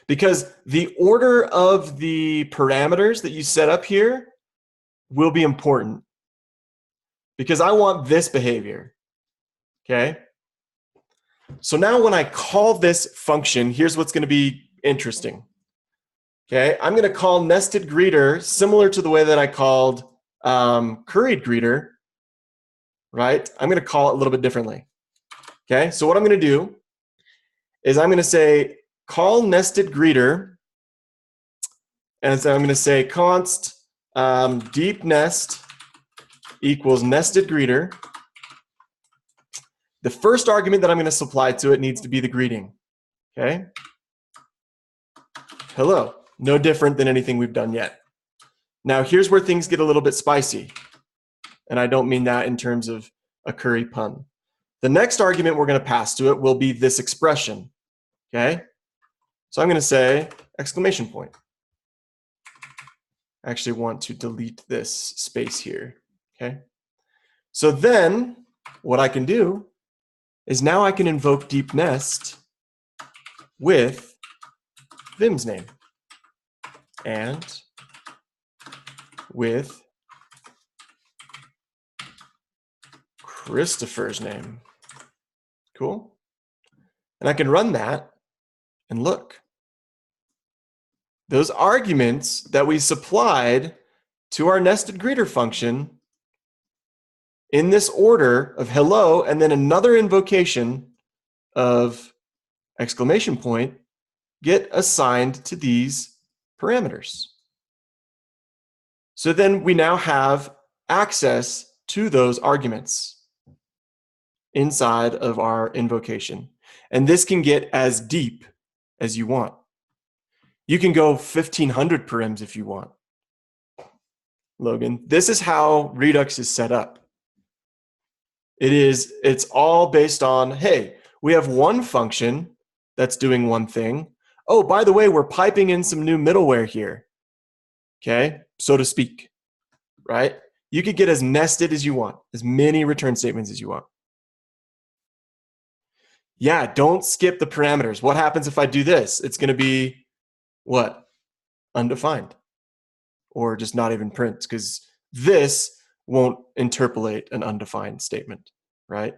Because the order of the parameters that you set up here will be important. Because I want this behavior. Okay? So now when I call this function, here's what's going to be interesting. Okay, I'm going to call nested greeter similar to the way that I called curried greeter, right? I'm going to call it a little bit differently. Okay, so what I'm going to do is I'm going to say call nested greeter, and so I'm going to say const deep nest equals nested greeter. The first argument that I'm going to supply to it needs to be the greeting. Okay, hello. No different than anything we've done yet. Now here's where things get a little bit spicy. And I don't mean that in terms of a curry pun. The next argument we're going to pass to it will be this expression. Okay? So I'm going to say exclamation point. I actually want to delete this space here. Okay? So then what I can do is now I can invoke deep nest with Vim's name and with Christopher's name. Cool. And I can run that and look. Those arguments that we supplied to our nested greeter function in this order of hello and then another invocation of exclamation point get assigned to these parameters. So then we now have access to those arguments inside of our invocation. And this can get as deep as you want. You can go 1,500 params if you want. Logan, this is how Redux is set up. It's all based on, hey, we have one function that's doing one thing. Oh, by the way, we're piping in some new middleware here. Okay, so to speak, right? You could get as nested as you want, as many return statements as you want. Yeah, don't skip the parameters. What happens if I do this? It's going to be what? Undefined. Or just not even print, because this won't interpolate an undefined statement, right?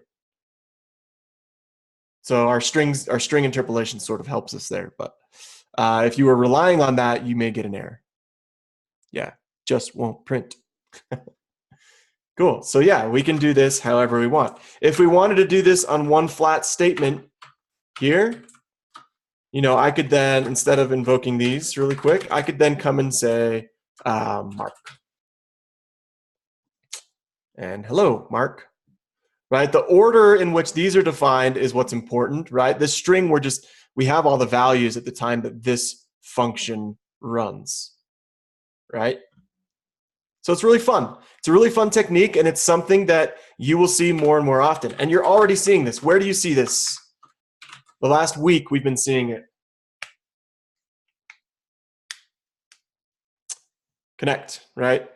So our string interpolation sort of helps us there, but If you were relying on that, you may get an error. Yeah, just won't print. Cool. So yeah, we can do this however we want. If we wanted to do this on one flat statement here, I could then, instead of invoking these really quick, I could then come and say, Mark. And hello, Mark. Right? The order in which these are defined is what's important, right? This string, we have all the values at the time that this function runs, right? So it's really fun. It's a really fun technique, and it's something that you will see more and more often. And you're already seeing this. Where do you see this? The last week, we've been seeing it. Connect, right?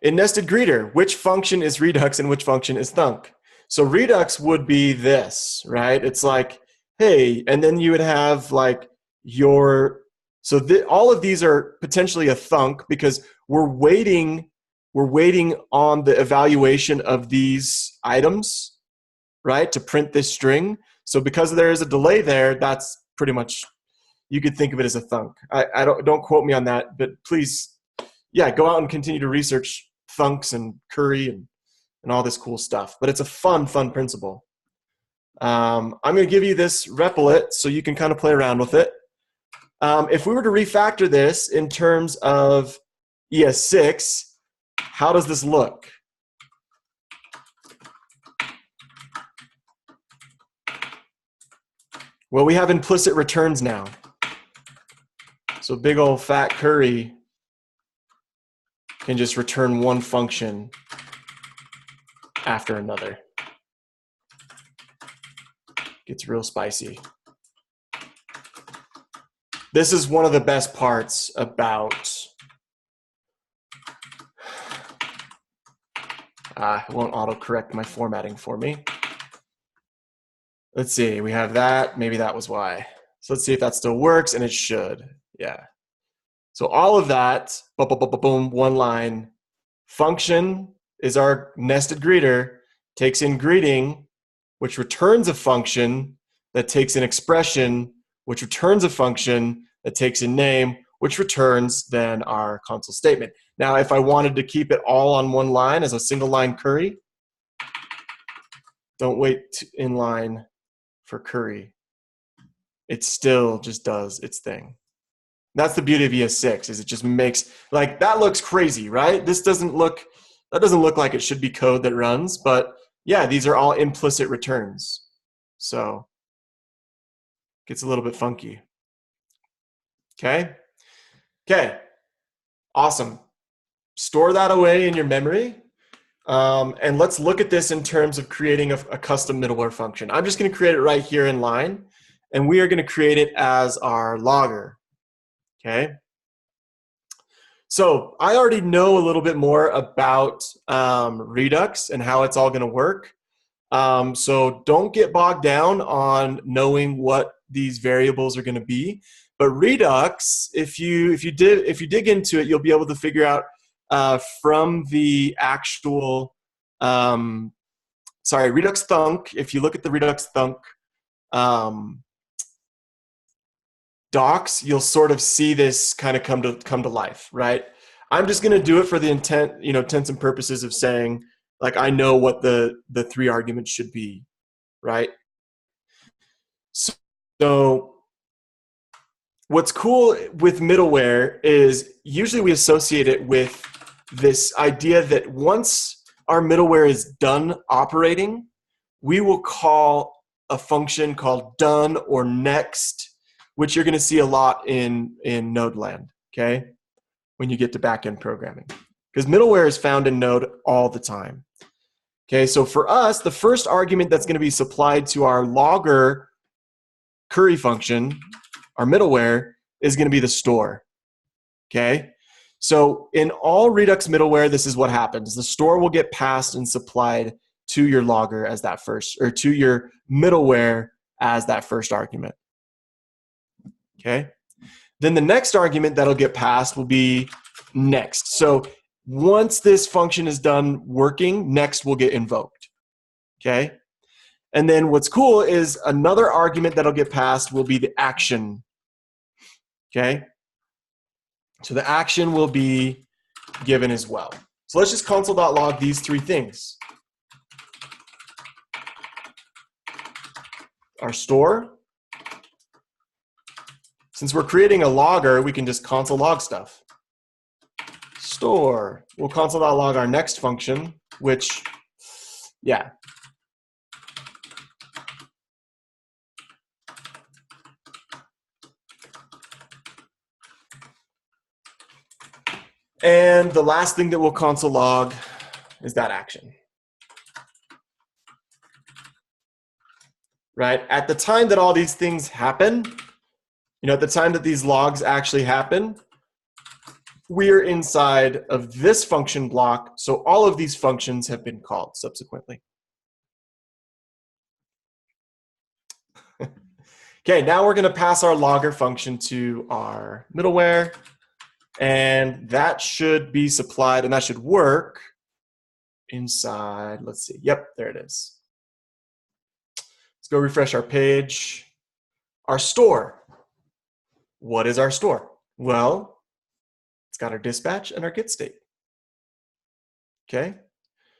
In nested greeter, which function is Redux and which function is thunk? So Redux would be this, right? It's like, hey, and then you would have like all of these are potentially a thunk because we're waiting on the evaluation of these items, right, to print this string. So because there is a delay there, that's pretty much, you could think of it as a thunk. I don't quote me on that, but please, yeah, go out and continue to research thunks and curry and all this cool stuff. But it's a fun principle. I'm going to give you this replit so you can kind of play around with it. If we were to refactor this in terms of ES6, how does this look? Well, we have implicit returns now. So big old fat curry can just return one function after another. Gets real spicy. This is one of the best parts about, it won't autocorrect my formatting for me. Let's see, we have that, maybe that was why. So let's see if that still works, and it should, yeah. So all of that, boom, one line. Function is our nested greeter, takes in greeting, which returns a function that takes in expression, which returns a function that takes in name, which returns then our console statement. Now, if I wanted to keep it all on one line as a single line curry, don't wait in line for curry. It still just does its thing. That's the beauty of ES6, is it just makes, like, that looks crazy, right? That doesn't look like it should be code that runs, but yeah, these are all implicit returns. So it gets a little bit funky. Okay, awesome. Store that away in your memory. And let's look at this in terms of creating a custom middleware function. I'm just going to create it right here in line, and we are going to create it as our logger. Okay. So I already know a little bit more about Redux and how it's all going to work. So don't get bogged down on knowing what these variables are going to be. But Redux, if you dig into it, you'll be able to figure out from the actual Redux thunk. If you look at the Redux thunk docs, you'll sort of see this kind of come to life, right? I'm just going to do it for the intents and purposes of saying, like, I know what the 3 arguments should be, right? So what's cool with middleware is usually we associate it with this idea that once our middleware is done operating, we will call a function called done or next, which you're going to see a lot in Node land, okay, when you get to backend programming. Because middleware is found in Node all the time. Okay, so for us, the first argument that's going to be supplied to our logger curry function, our middleware, is going to be the store. Okay, so in all Redux middleware, this is what happens. The store will get passed and supplied to your logger as that first, or to your middleware as that first argument. Okay, then the next argument that'll get passed will be next. So once this function is done working, next will get invoked. Okay, and then what's cool is another argument that'll get passed will be the action. Okay? So the action will be given as well. So let's just console.log these three things. Our store. Since we're creating a logger, we can just console log stuff. Store. We'll console.log our next function, which, yeah. And the last thing that we'll console log is that action. Right? At the time that all these things happen, at the time that these logs actually happen, we're inside of this function block, so all of these functions have been called subsequently. Okay, now we're going to pass our logger function to our middleware, and that should be supplied, and that should work inside, let's see, yep, there it is. Let's go refresh our page. Our store. What is our store? Well, it's got our dispatch and our get state. Okay,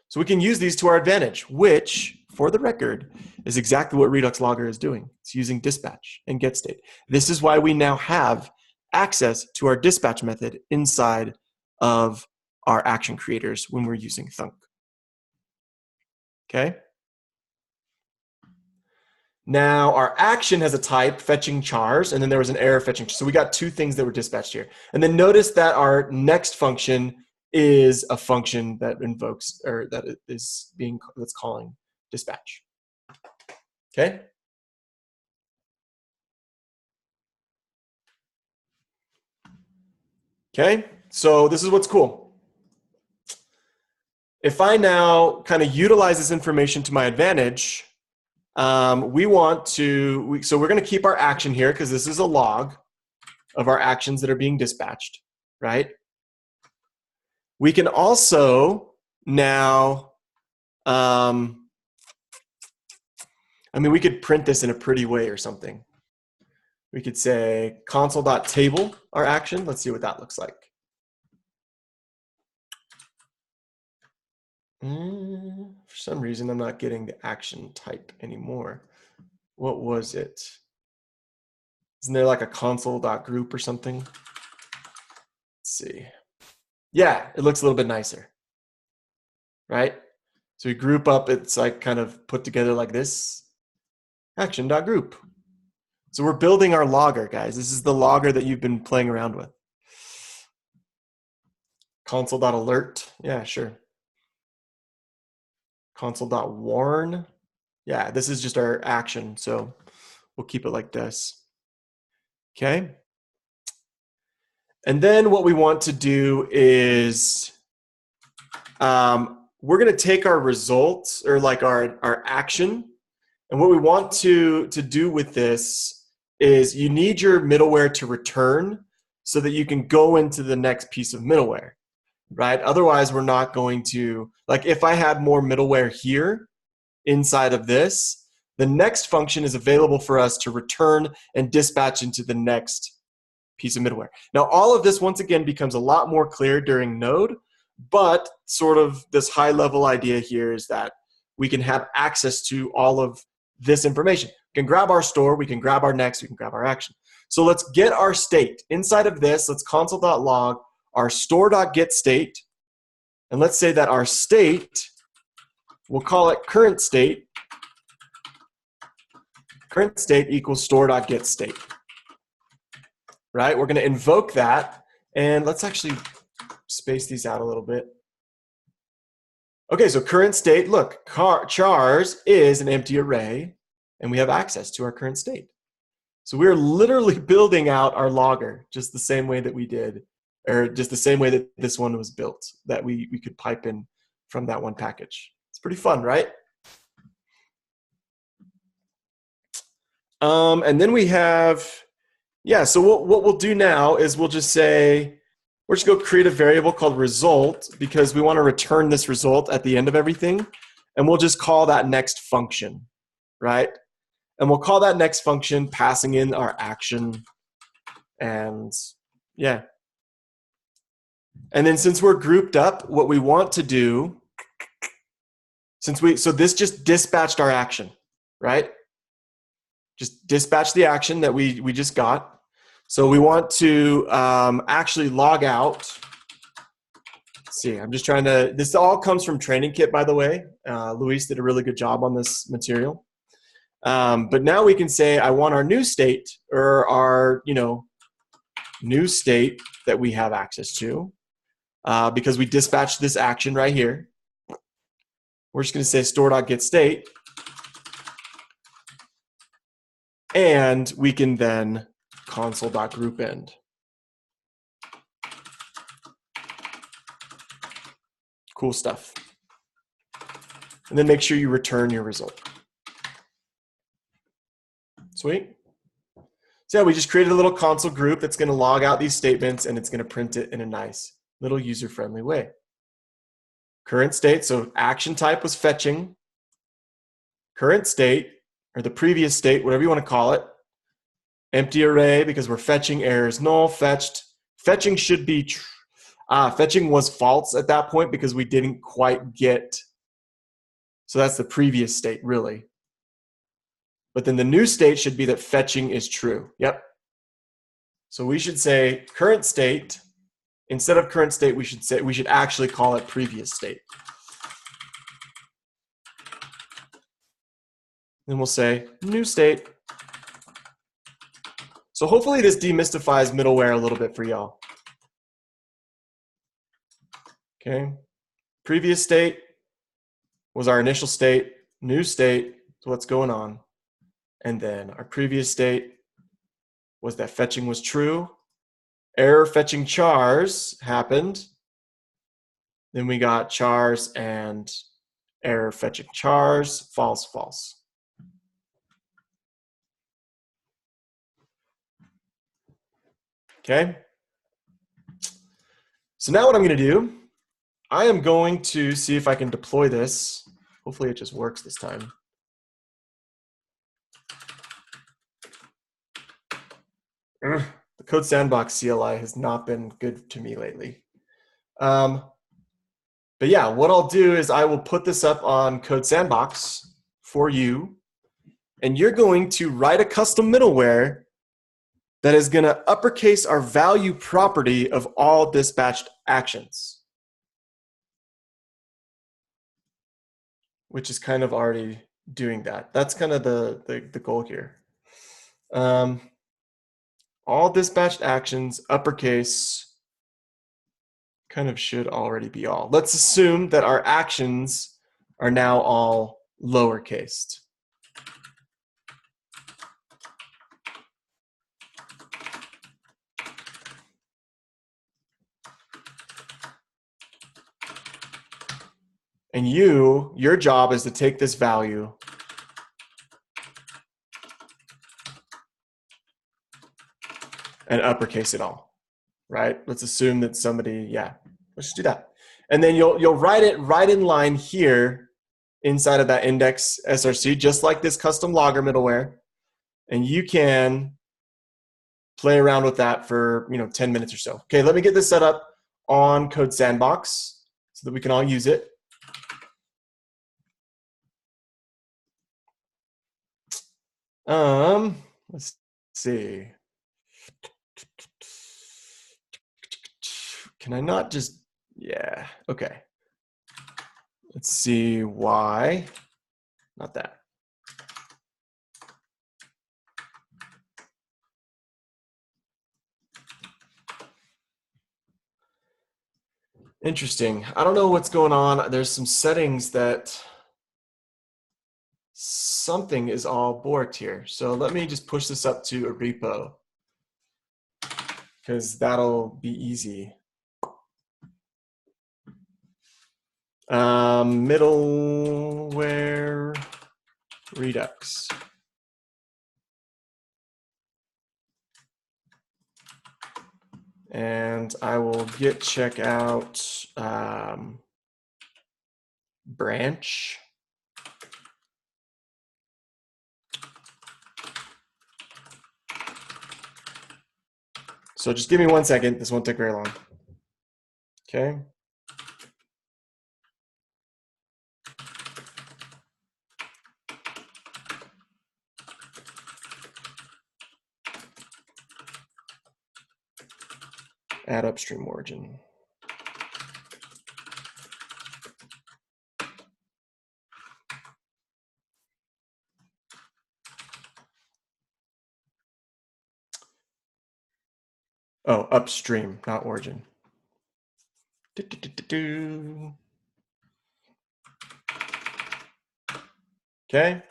so we can use these to our advantage, which, for the record, is exactly what Redux Logger is doing. It's using dispatch and get state. This is why we now have access to our dispatch method inside of our action creators when we're using Thunk. Okay. Now our action has a type fetching chars, and then there was an error fetching. So we got two things that were dispatched here. And then notice that our next function is a function that invokes, or that's calling dispatch. Okay. Okay, so this is what's cool. If I now kind of utilize this information to my advantage, so we're going to keep our action here because this is a log of our actions that are being dispatched, right? We can also now, we could print this in a pretty way or something. We could say console.table our action. Let's see what that looks like. For some reason, I'm not getting the action type anymore. What was it? Isn't there like a console.group or something? Let's see. Yeah, it looks a little bit nicer, right? So we group up, it's like kind of put together like this, action.group. So we're building our logger, guys. This is the logger that you've been playing around with. Console.alert, yeah, sure. Console.warn, yeah, this is just our action, so we'll keep it like this. Okay. And then what we want to do is we're going to take our results, or like our action, and what we want to do with this is you need your middleware to return so that you can go into the next piece of middleware, right? Otherwise, we're not going to, like if I had more middleware here inside of this, the next function is available for us to return and dispatch into the next piece of middleware. Now, all of this, once again, becomes a lot more clear during Node, but sort of this high-level idea here is that we can have access to all of this information. We can grab our store, we can grab our next, we can grab our action. So let's get our state. Inside of this, let's console.log our store.getState, and let's say that our state, we'll call it current state. Current state equals store.getState. Right? We're going to invoke that, and let's actually space these out a little bit. Okay, so current state, look, chars is an empty array, and we have access to our current state. So we're literally building out our logger just the same way that we did, or just the same way that this one was built, that we could pipe in from that one package. It's pretty fun, right? And then we have, yeah, so what we'll do now is we'll just say, we're just going to create a variable called result because we want to return this result at the end of everything. And we'll just call that next function, right? And we'll call that next function passing in our action And yeah. And then since we're grouped up, what we want to do, so this just dispatched our action, right? Just dispatch the action that we just got. So we want to actually log out. Let's see, I'm just trying to, this all comes from Training Kit, by the way. Luis did a really good job on this material. But now we can say, I want our new state, or our, new state that we have access to, because we dispatched this action right here. We're just going to say store.getState, and we can then console.groupEnd. Cool stuff. And then make sure you return your result. Sweet. So yeah, we just created a little console group that's going to log out these statements, and it's going to print it in a nice little user-friendly way. Current state, so action type was fetching. Current state, or the previous state, whatever you want to call it. Empty array, because we're fetching errors null, fetched. Fetching should be true. Fetching was false at that point because we didn't quite get, so that's the previous state, really. But then the new state should be that fetching is true. Yep. So we should say current state. Instead of current state, we should actually call it previous state. Then we'll say new state. So hopefully this demystifies middleware a little bit for y'all. Okay. Previous state was our initial state. New state is what's going on. And then our previous state was that fetching was true. Error fetching chars happened. Then we got chars and error fetching chars, false, false. Okay. So now what I'm going to do, I am going to see if I can deploy this. Hopefully it just works this time. The Code Sandbox CLI has not been good to me lately. But yeah, what I'll do is I will put this up on Code Sandbox for you, and you're going to write a custom middleware that is going to uppercase our value property of all dispatched actions, which is kind of already doing that. That's kind of the goal here. All dispatched actions, uppercase, kind of should already be all. Let's assume that our actions are now all lowercased. And your job is to take this value and uppercase it all, right? Let's assume that somebody, yeah, let's just do that. And then you'll write it right in line here inside of that index SRC, just like this custom logger middleware. And you can play around with that for 10 minutes or so. Okay, let me get this set up on Code Sandbox so that we can all use it. Let's see. Can I not just, yeah, okay. Let's see why, not that. Interesting. I don't know what's going on. There's some settings that something is all borked here. So let me just push this up to a repo because that'll be easy. Middleware Redux. And I will git check out branch. So just give me 1 second. This won't take very long. Okay. Add upstream origin. Oh, upstream, not origin. Okay.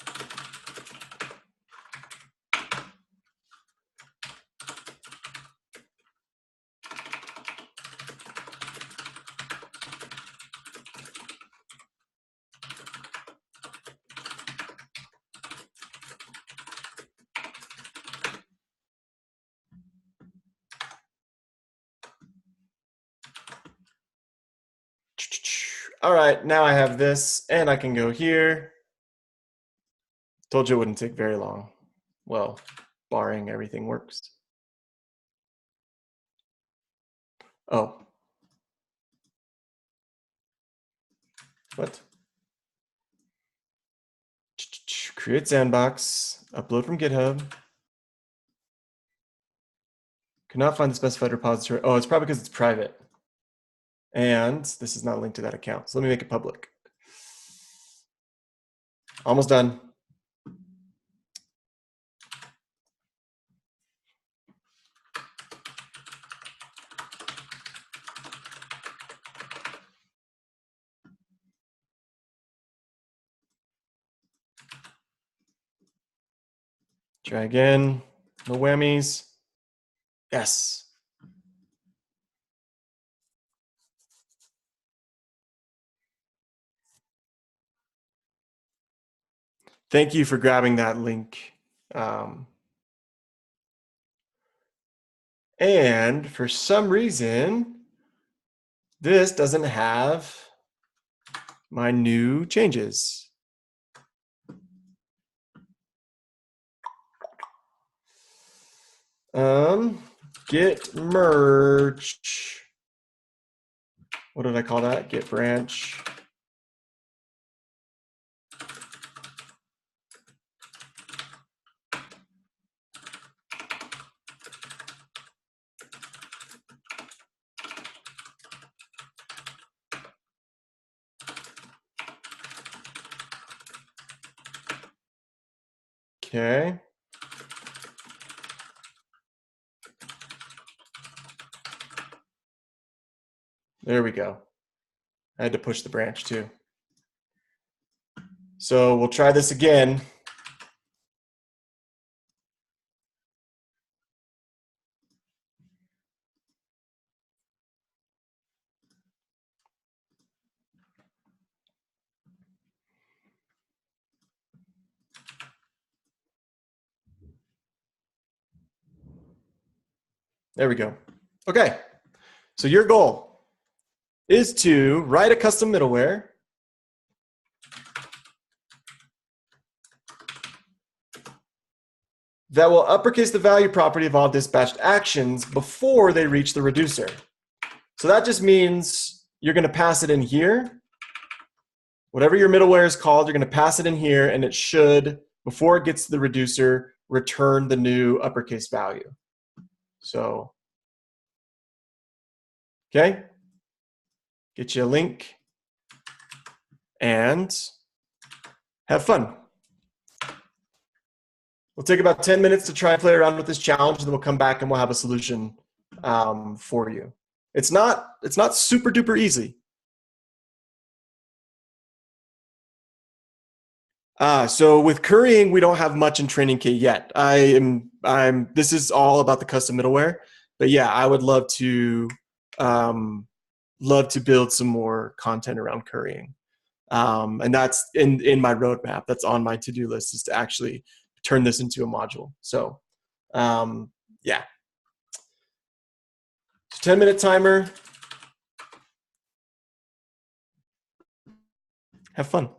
All right, now I have this, and I can go here. Told you it wouldn't take very long. Well, barring everything works. Oh. What? Create sandbox, upload from GitHub. Cannot find the specified repository. Oh, it's probably because it's private. And this is not linked to that account. So let me make it public. Almost done. Try again. No whammies. Yes. Thank you for grabbing that link. And for some reason, this doesn't have my new changes. Git merge. What did I call that? Git branch. Okay. There we go. I had to push the branch too. So we'll try this again. There we go. Okay. So your goal is to write a custom middleware that will uppercase the value property of all dispatched actions before they reach the reducer. So that just means you're going to pass it in here. Whatever your middleware is called, you're going to pass it in here, and it should, before it gets to the reducer, return the new uppercase value. So, okay, get you a link and have fun. We'll take about 10 minutes to try and play around with this challenge, and then we'll come back and we'll have a solution for you. It's not super duper easy. So with currying, we don't have much in Training Kit yet. This is all about the custom middleware, but yeah, I would love to build some more content around currying. And that's in my roadmap. That's on my to-do list, is to actually turn this into a module. So yeah. 10-minute timer. Have fun.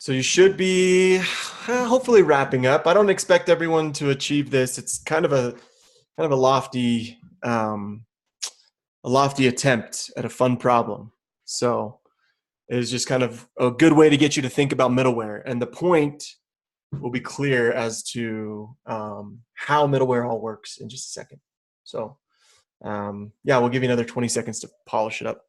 So you should be hopefully wrapping up. I don't expect everyone to achieve this. It's kind of a lofty attempt at a fun problem. So it is just kind of a good way to get you to think about middleware, and the point will be clear as to how middleware all works in just a second. So yeah, we'll give you another 20 seconds to polish it up.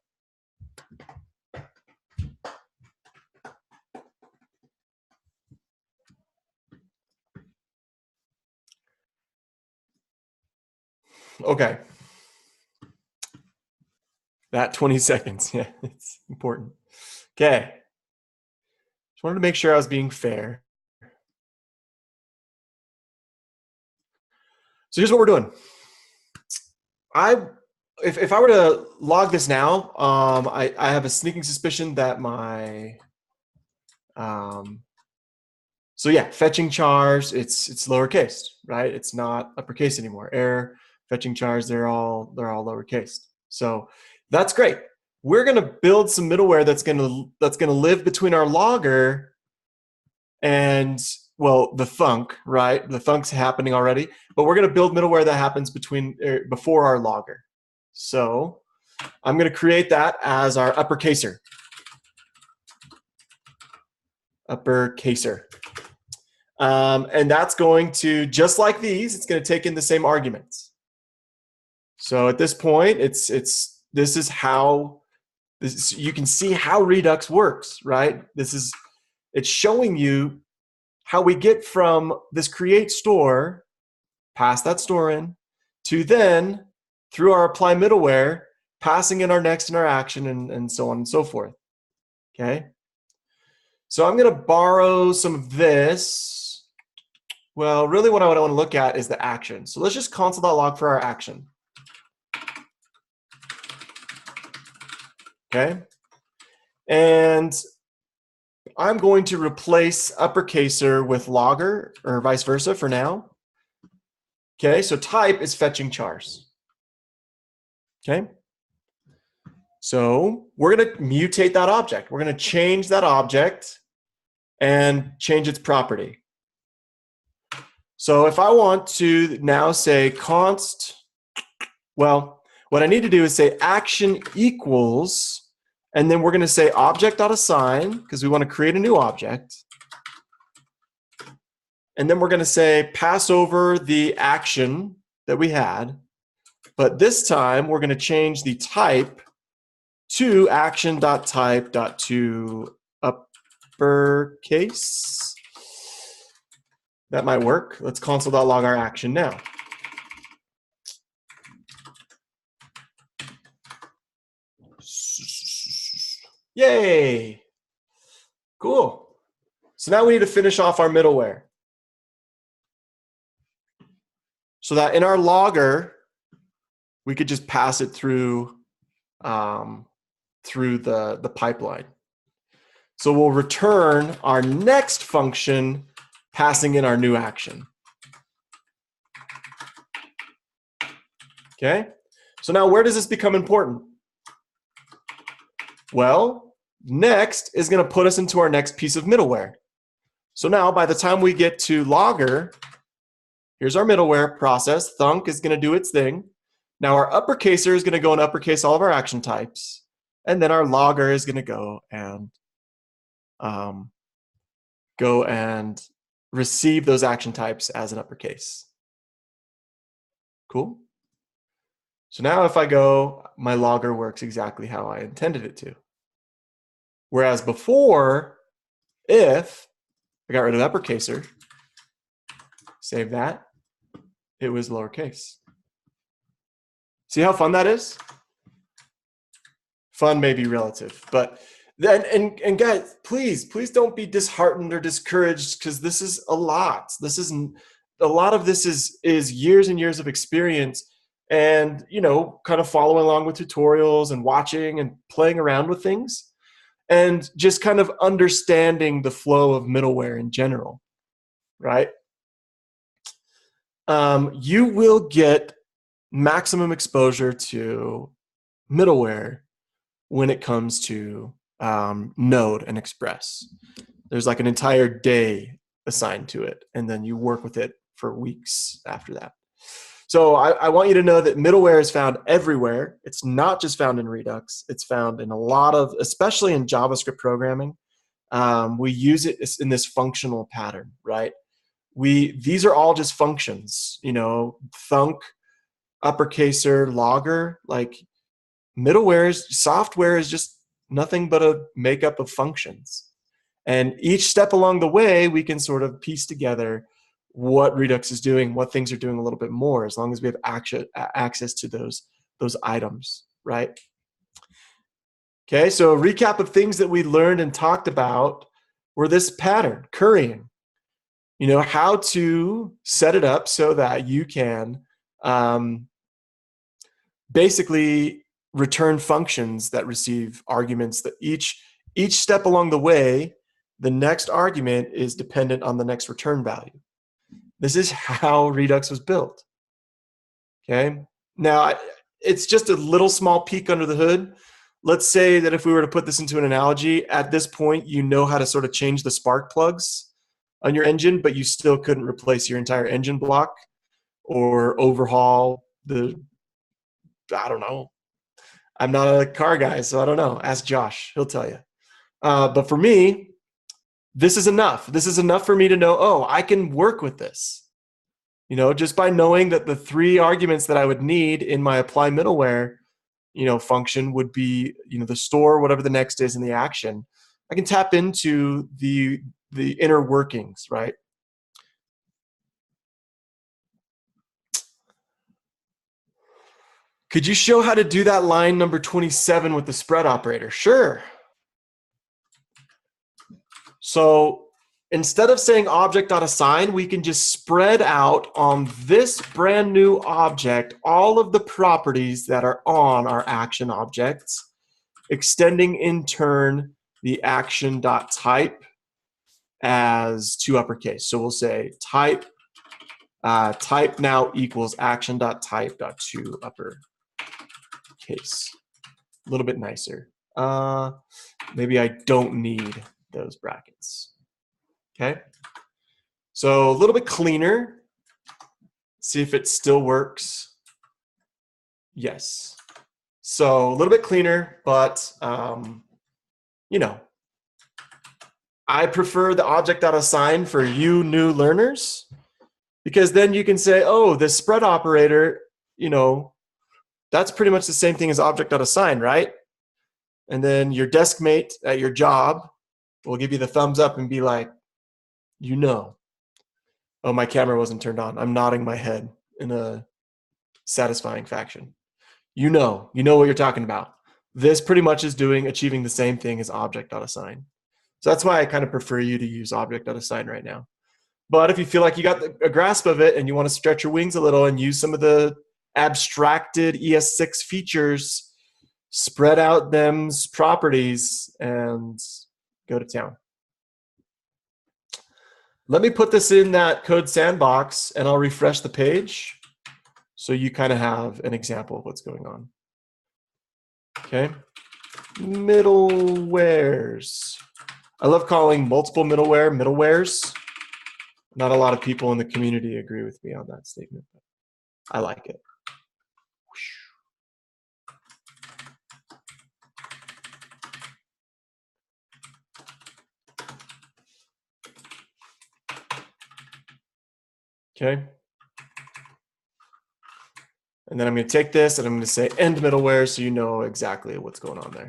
Okay. That 20 seconds, yeah, it's important. Okay. Just wanted to make sure I was being fair. So here's what we're doing. If I were to log this now, I have a sneaking suspicion that my so yeah, fetching chars, it's lowercase, right? It's not uppercase anymore. Error, fetching chars, they're all lowercase. So that's great. We're gonna build some middleware that's gonna live between our logger and, well, the thunk, right? The thunk's happening already, but we're gonna build middleware that happens before our logger. So I'm gonna create that as our uppercaser. And that's going to, just like these, it's going to take in the same arguments. So at this point, this is how you can see how Redux works, right? It's showing you how we get from this create store, pass that store in, to then through our apply middleware, passing in our next and our action, and so on and so forth. Okay. So I'm going to borrow some of this. Well, really what I want to look at is the action. So let's just console.log for our action. Okay. And I'm going to replace uppercaser with logger, or vice versa for now. Okay, so type is fetching chars. Okay. So we're going to mutate that object. We're going to change that object and change its property. So if I want to now say const, well, what I need to do is say action equals, and then we're going to say object.assign, because we want to create a new object. And then we're going to say pass over the action that we had. But this time we're going to change the type to action.type.to uppercase. That might work. Let's console.log our action now. Yay! Cool. So now we need to finish off our middleware. So that in our logger, we could just pass it through the pipeline. So we'll return our next function passing in our new action. Okay? So now where does this become important? Well, next is going to put us into our next piece of middleware. So now by the time we get to logger, here's our middleware process. Thunk is going to do its thing. Now our uppercaser is going to go and uppercase all of our action types. And then our logger is going to go and receive those action types as an uppercase. Cool. So now if I go, my logger works exactly how I intended it to. Whereas before, if I got rid of uppercaser, save that, it was lowercase. See how fun that is? Fun may be relative, but then, and guys, please don't be disheartened or discouraged, because this is a lot. A lot of this is years and years of experience, and kind of following along with tutorials and watching and playing around with things, and just kind of understanding the flow of middleware in general, right? You will get maximum exposure to middleware when it comes to Node and Express. There's like an entire day assigned to it, and then you work with it for weeks after that. So I want you to know that middleware is found everywhere. It's not just found in Redux. It's found in a lot of, especially in JavaScript programming. We use it in this functional pattern, right? These are all just functions, you know, thunk, uppercaser, logger. Like software is just nothing but a makeup of functions. And each step along the way, we can sort of piece together what Redux is doing, what things are doing a little bit more, as long as we have access to those items, right? Okay, so a recap of things that we learned and talked about were this pattern, currying. You know, how to set it up so that you can basically return functions that receive arguments that each step along the way, the next argument is dependent on the next return value. This is how Redux was built. Okay. Now, it's just a little small peek under the hood. Let's say that if we were to put this into an analogy, at this point, you know how to sort of change the spark plugs on your engine, but you still couldn't replace your entire engine block or overhaul I don't know. I'm not a car guy, so I don't know. Ask Josh. He'll tell you. But for me, this is enough. This is enough for me to know, oh, I can work with this. You know, just by knowing that the 3 arguments that I would need in my apply middleware, you know, function would be, you know, the store, whatever the next is in the action. I can tap into the inner workings, right? Could you show how to do that line number 27 with the spread operator? Sure. So instead of saying object.assign, we can just spread out on this brand new object all of the properties that are on our action objects, extending in turn the action.type as to uppercase. So we'll say type now equals action.type.to uppercase. A little bit nicer. Maybe I don't need those brackets. Okay. So a little bit cleaner. See if it still works. Yes. So a little bit cleaner, but you know, I prefer the object.assign for you new learners, because then you can say, oh, the spread operator, you know, that's pretty much the same thing as object.assign, right? And then your desk mate at your job will give you the thumbs up and be like, you know. Oh, my camera wasn't turned on. I'm nodding my head in a satisfying fashion. You know what you're talking about. This pretty much is achieving the same thing as object.assign. So that's why I kind of prefer you to use object.assign right now. But if you feel like you got a grasp of it and you want to stretch your wings a little and use some of the abstracted ES6 features, spread out them's properties and go to town. Let me put this in that code sandbox and I'll refresh the page so you kind of have an example of what's going on. Okay. Middlewares. I love calling multiple middlewares. Not a lot of people in the community agree with me on that statement, but I like it. Okay. And then I'm going to take this and I'm going to say end middleware so you know exactly what's going on there.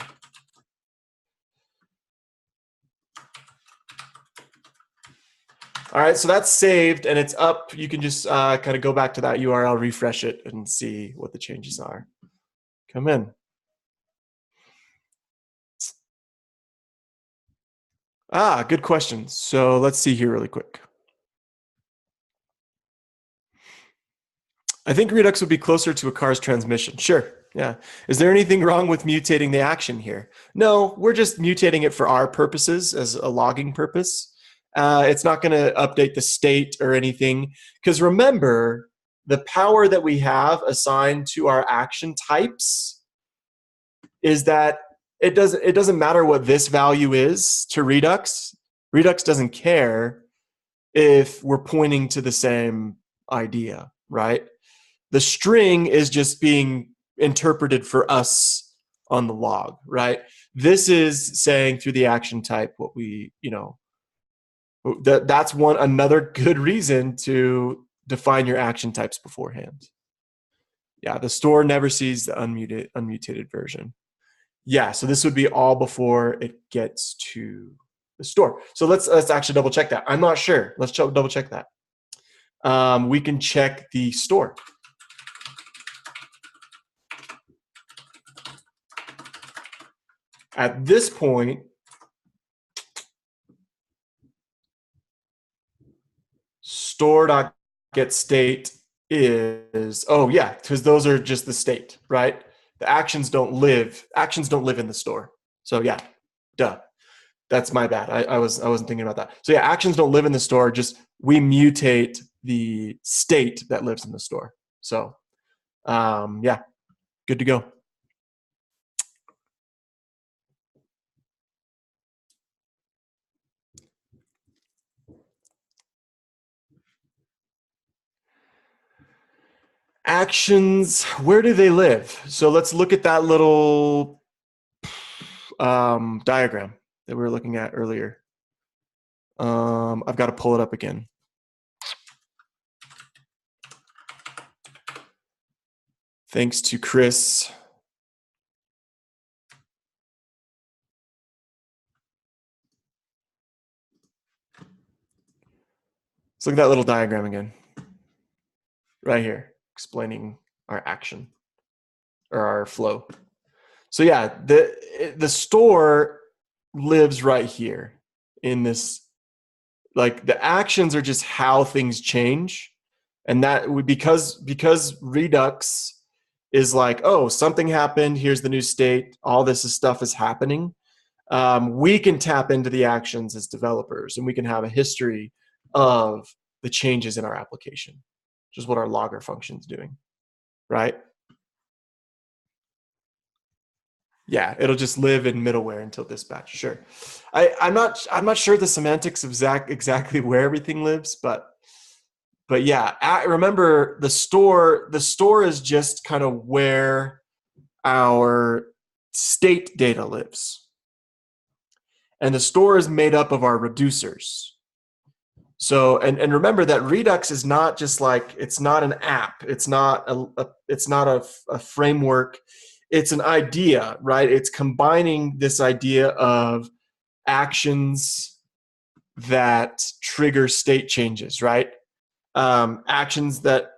All right, so that's saved and it's up. You can just kind of go back to that URL, refresh it, and see what the changes are. Come in. Good question. So let's see here really quick. I think Redux would be closer to a car's transmission. Sure, yeah. Is there anything wrong with mutating the action here? No, we're just mutating it for our purposes as a logging purpose. It's not going to update the state or anything, because remember, the power that we have assigned to our action types is that it doesn't matter what this value is to Redux. Redux doesn't care if we're pointing to the same idea, right? The string is just being interpreted for us on the log, right? This is saying through the action type what we, that's another good reason to define your action types beforehand. Yeah, the store never sees the unmutated version. Yeah, so this would be all before it gets to the store. So let's actually double check that. I'm not sure. Let's double check that. We can check the store. At this point, store.getState is, oh yeah, because those are just the state, right? The actions don't live in the store. So yeah, duh. That's my bad. I wasn't thinking about that. So yeah, actions don't live in the store, just we mutate the state that lives in the store. So yeah, good to go. Actions, where do they live? So let's look at that little diagram that we were looking at earlier. I've got to pull it up again. Thanks to Chris. Let's look at that little diagram again. Right here, explaining our action or our flow. So yeah, the store lives right here in this, like the actions are just how things change. And that because Redux is like, oh, something happened, here's the new state, all this stuff is happening. We can tap into the actions as developers and we can have a history of the changes in our application, which is what our logger function is doing, right? Yeah, it'll just live in middleware until dispatch. Sure, I'm not sure the semantics of exactly where everything lives, but yeah, remember the store is just kind of where our state data lives, and the store is made up of our reducers. So and remember that Redux is not just like, it's not an app, it's not a framework. It's an idea, right? It's combining this idea of actions that trigger state changes, right? Actions that,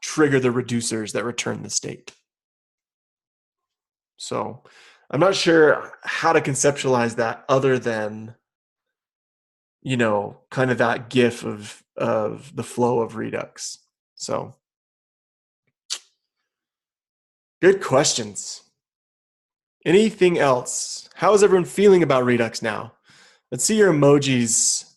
trigger the reducers that return the state. So I'm not sure how to conceptualize that other than, kind of that GIF of the flow of Redux. So good questions. Anything else? How is everyone feeling about Redux now? Let's see your emojis.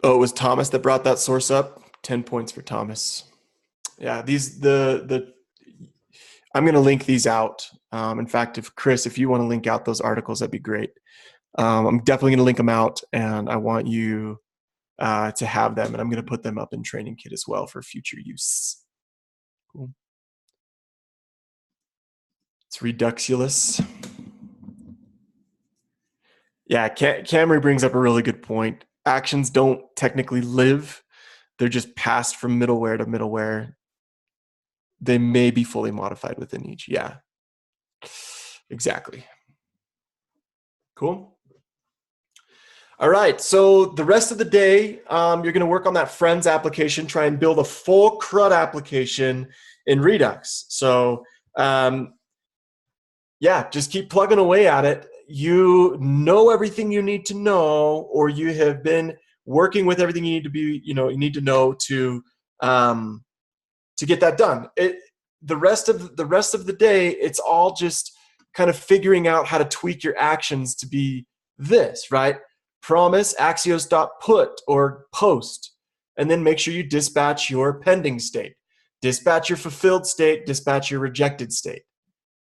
Oh, it was Thomas that brought that source up. 10 points for Thomas. Yeah, I'm going to link these out. In fact, if you want to link out those articles, that'd be great. I'm definitely going to link them out, and I want you to have them, and I'm going to put them up in Training Kit as well for future use. Cool. It's Reduxulous. Yeah, Camry brings up a really good point. Actions don't technically live. They're just passed from middleware to middleware. They may be fully modified within each. Yeah, exactly. Cool. All right, so the rest of the day, you're going to work on that Friends application, try and build a full CRUD application in Redux. So yeah, just keep plugging away at it. You know everything you need to know, or you have been working with everything you need to be, you need to know to get that done. The rest of the day, it's all just kind of figuring out how to tweak your actions to be this, right? Promise axios.put or post, and then make sure you dispatch your pending state. Dispatch your fulfilled state, dispatch your rejected state,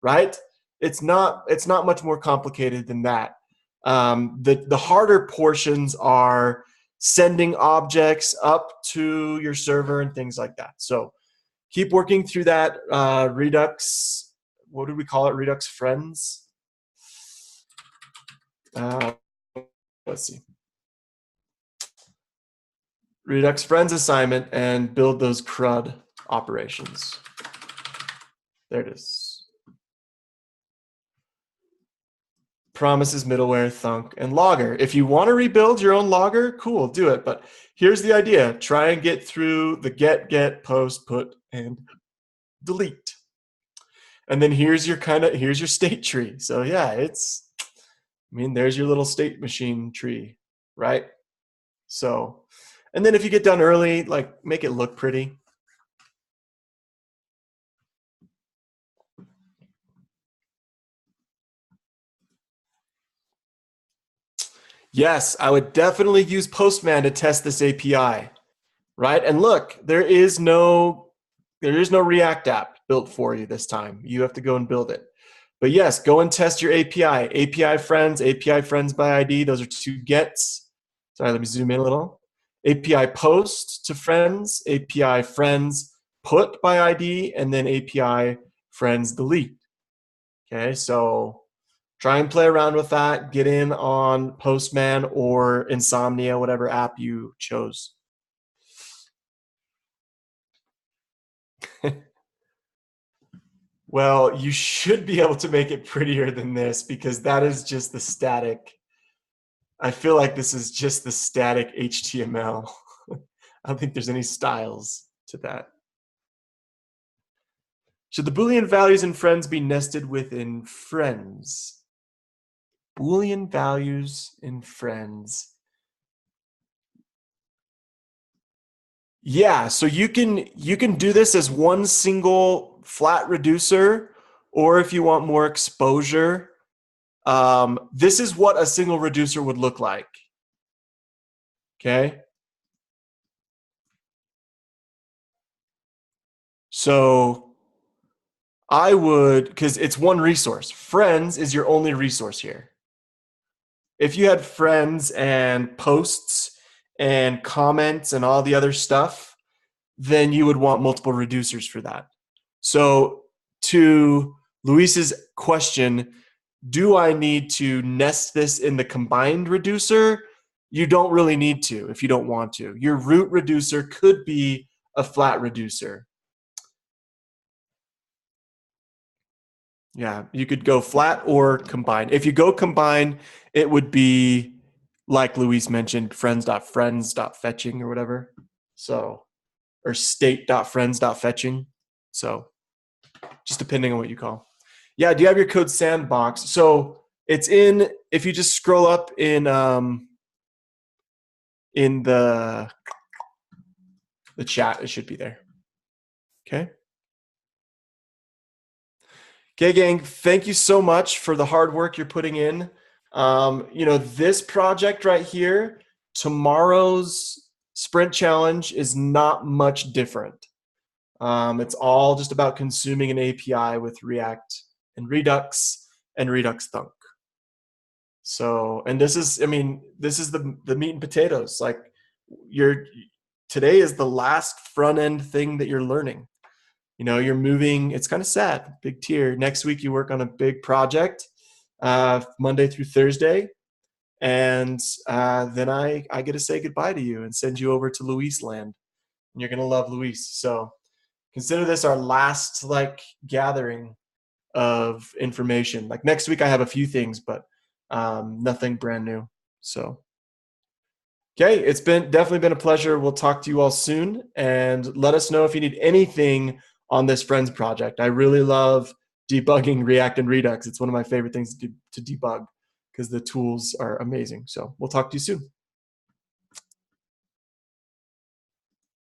right? It's not much more complicated than that. The harder portions are sending objects up to your server and things like that. So keep working through that. Redux, what did we call it? Redux Friends? Let's see. Redux Friends assignment and build those CRUD operations. There it is. Promises, middleware, thunk, and logger. If you want to rebuild your own logger, cool, do it. But here's the idea. Try and get through the get, post, put, and delete. And then here's your state tree. So yeah, there's your little state machine tree, right? So, and then if you get done early, like make it look pretty. Yes, I would definitely use Postman to test this API, right? And look, there is no React app built for you this time. You have to go and build it. But yes, go and test your API. API friends by ID. Those are two gets. Sorry, let me zoom in a little. API post to friends, API friends put by ID, and then API friends delete. Okay, so try and play around with that. Get in on Postman or Insomnia, whatever app you chose. Well, you should be able to make it prettier than this because that is just the static. I feel like this is just the static HTML. I don't think there's any styles to that. Should the Boolean values in friends be nested within friends? Boolean values in friends. Yeah, so you can do this as one single flat reducer, or if you want more exposure, this is what a single reducer would look like. Okay. So I would, because it's one resource. Friends is your only resource here. If you had friends and posts and comments and all the other stuff, then you would want multiple reducers for that. So to Luis's question, do I need to nest this in the combined reducer? You don't really need to if you don't want to. Your root reducer could be a flat reducer. Yeah, you could go flat or combine. If you go combine, it would be like Luis mentioned, friends.friends.fetching or whatever. So, or state.friends.fetching. So, just depending on what you call. Yeah, do you have your code sandbox? So it's in. If you just scroll up in the chat, it should be there. Okay. Okay, gang, thank you so much for the hard work you're putting in. This project right here, tomorrow's sprint challenge is not much different. It's all just about consuming an API with React and Redux Thunk. So, and this is the meat and potatoes. Like today is the last front end thing that you're learning. You're moving, it's kind of sad, big tier. Next week you work on a big project, Monday through Thursday. And then I get to say goodbye to you and send you over to Luis land. And you're going to love Luis. So consider this our last gathering of information. Like next week I have a few things, but nothing brand new. So, okay, it's definitely been a pleasure. We'll talk to you all soon, and let us know if you need anything on this Friends project. I really love debugging React and Redux. It's one of my favorite things to debug because the tools are amazing. So we'll talk to you soon.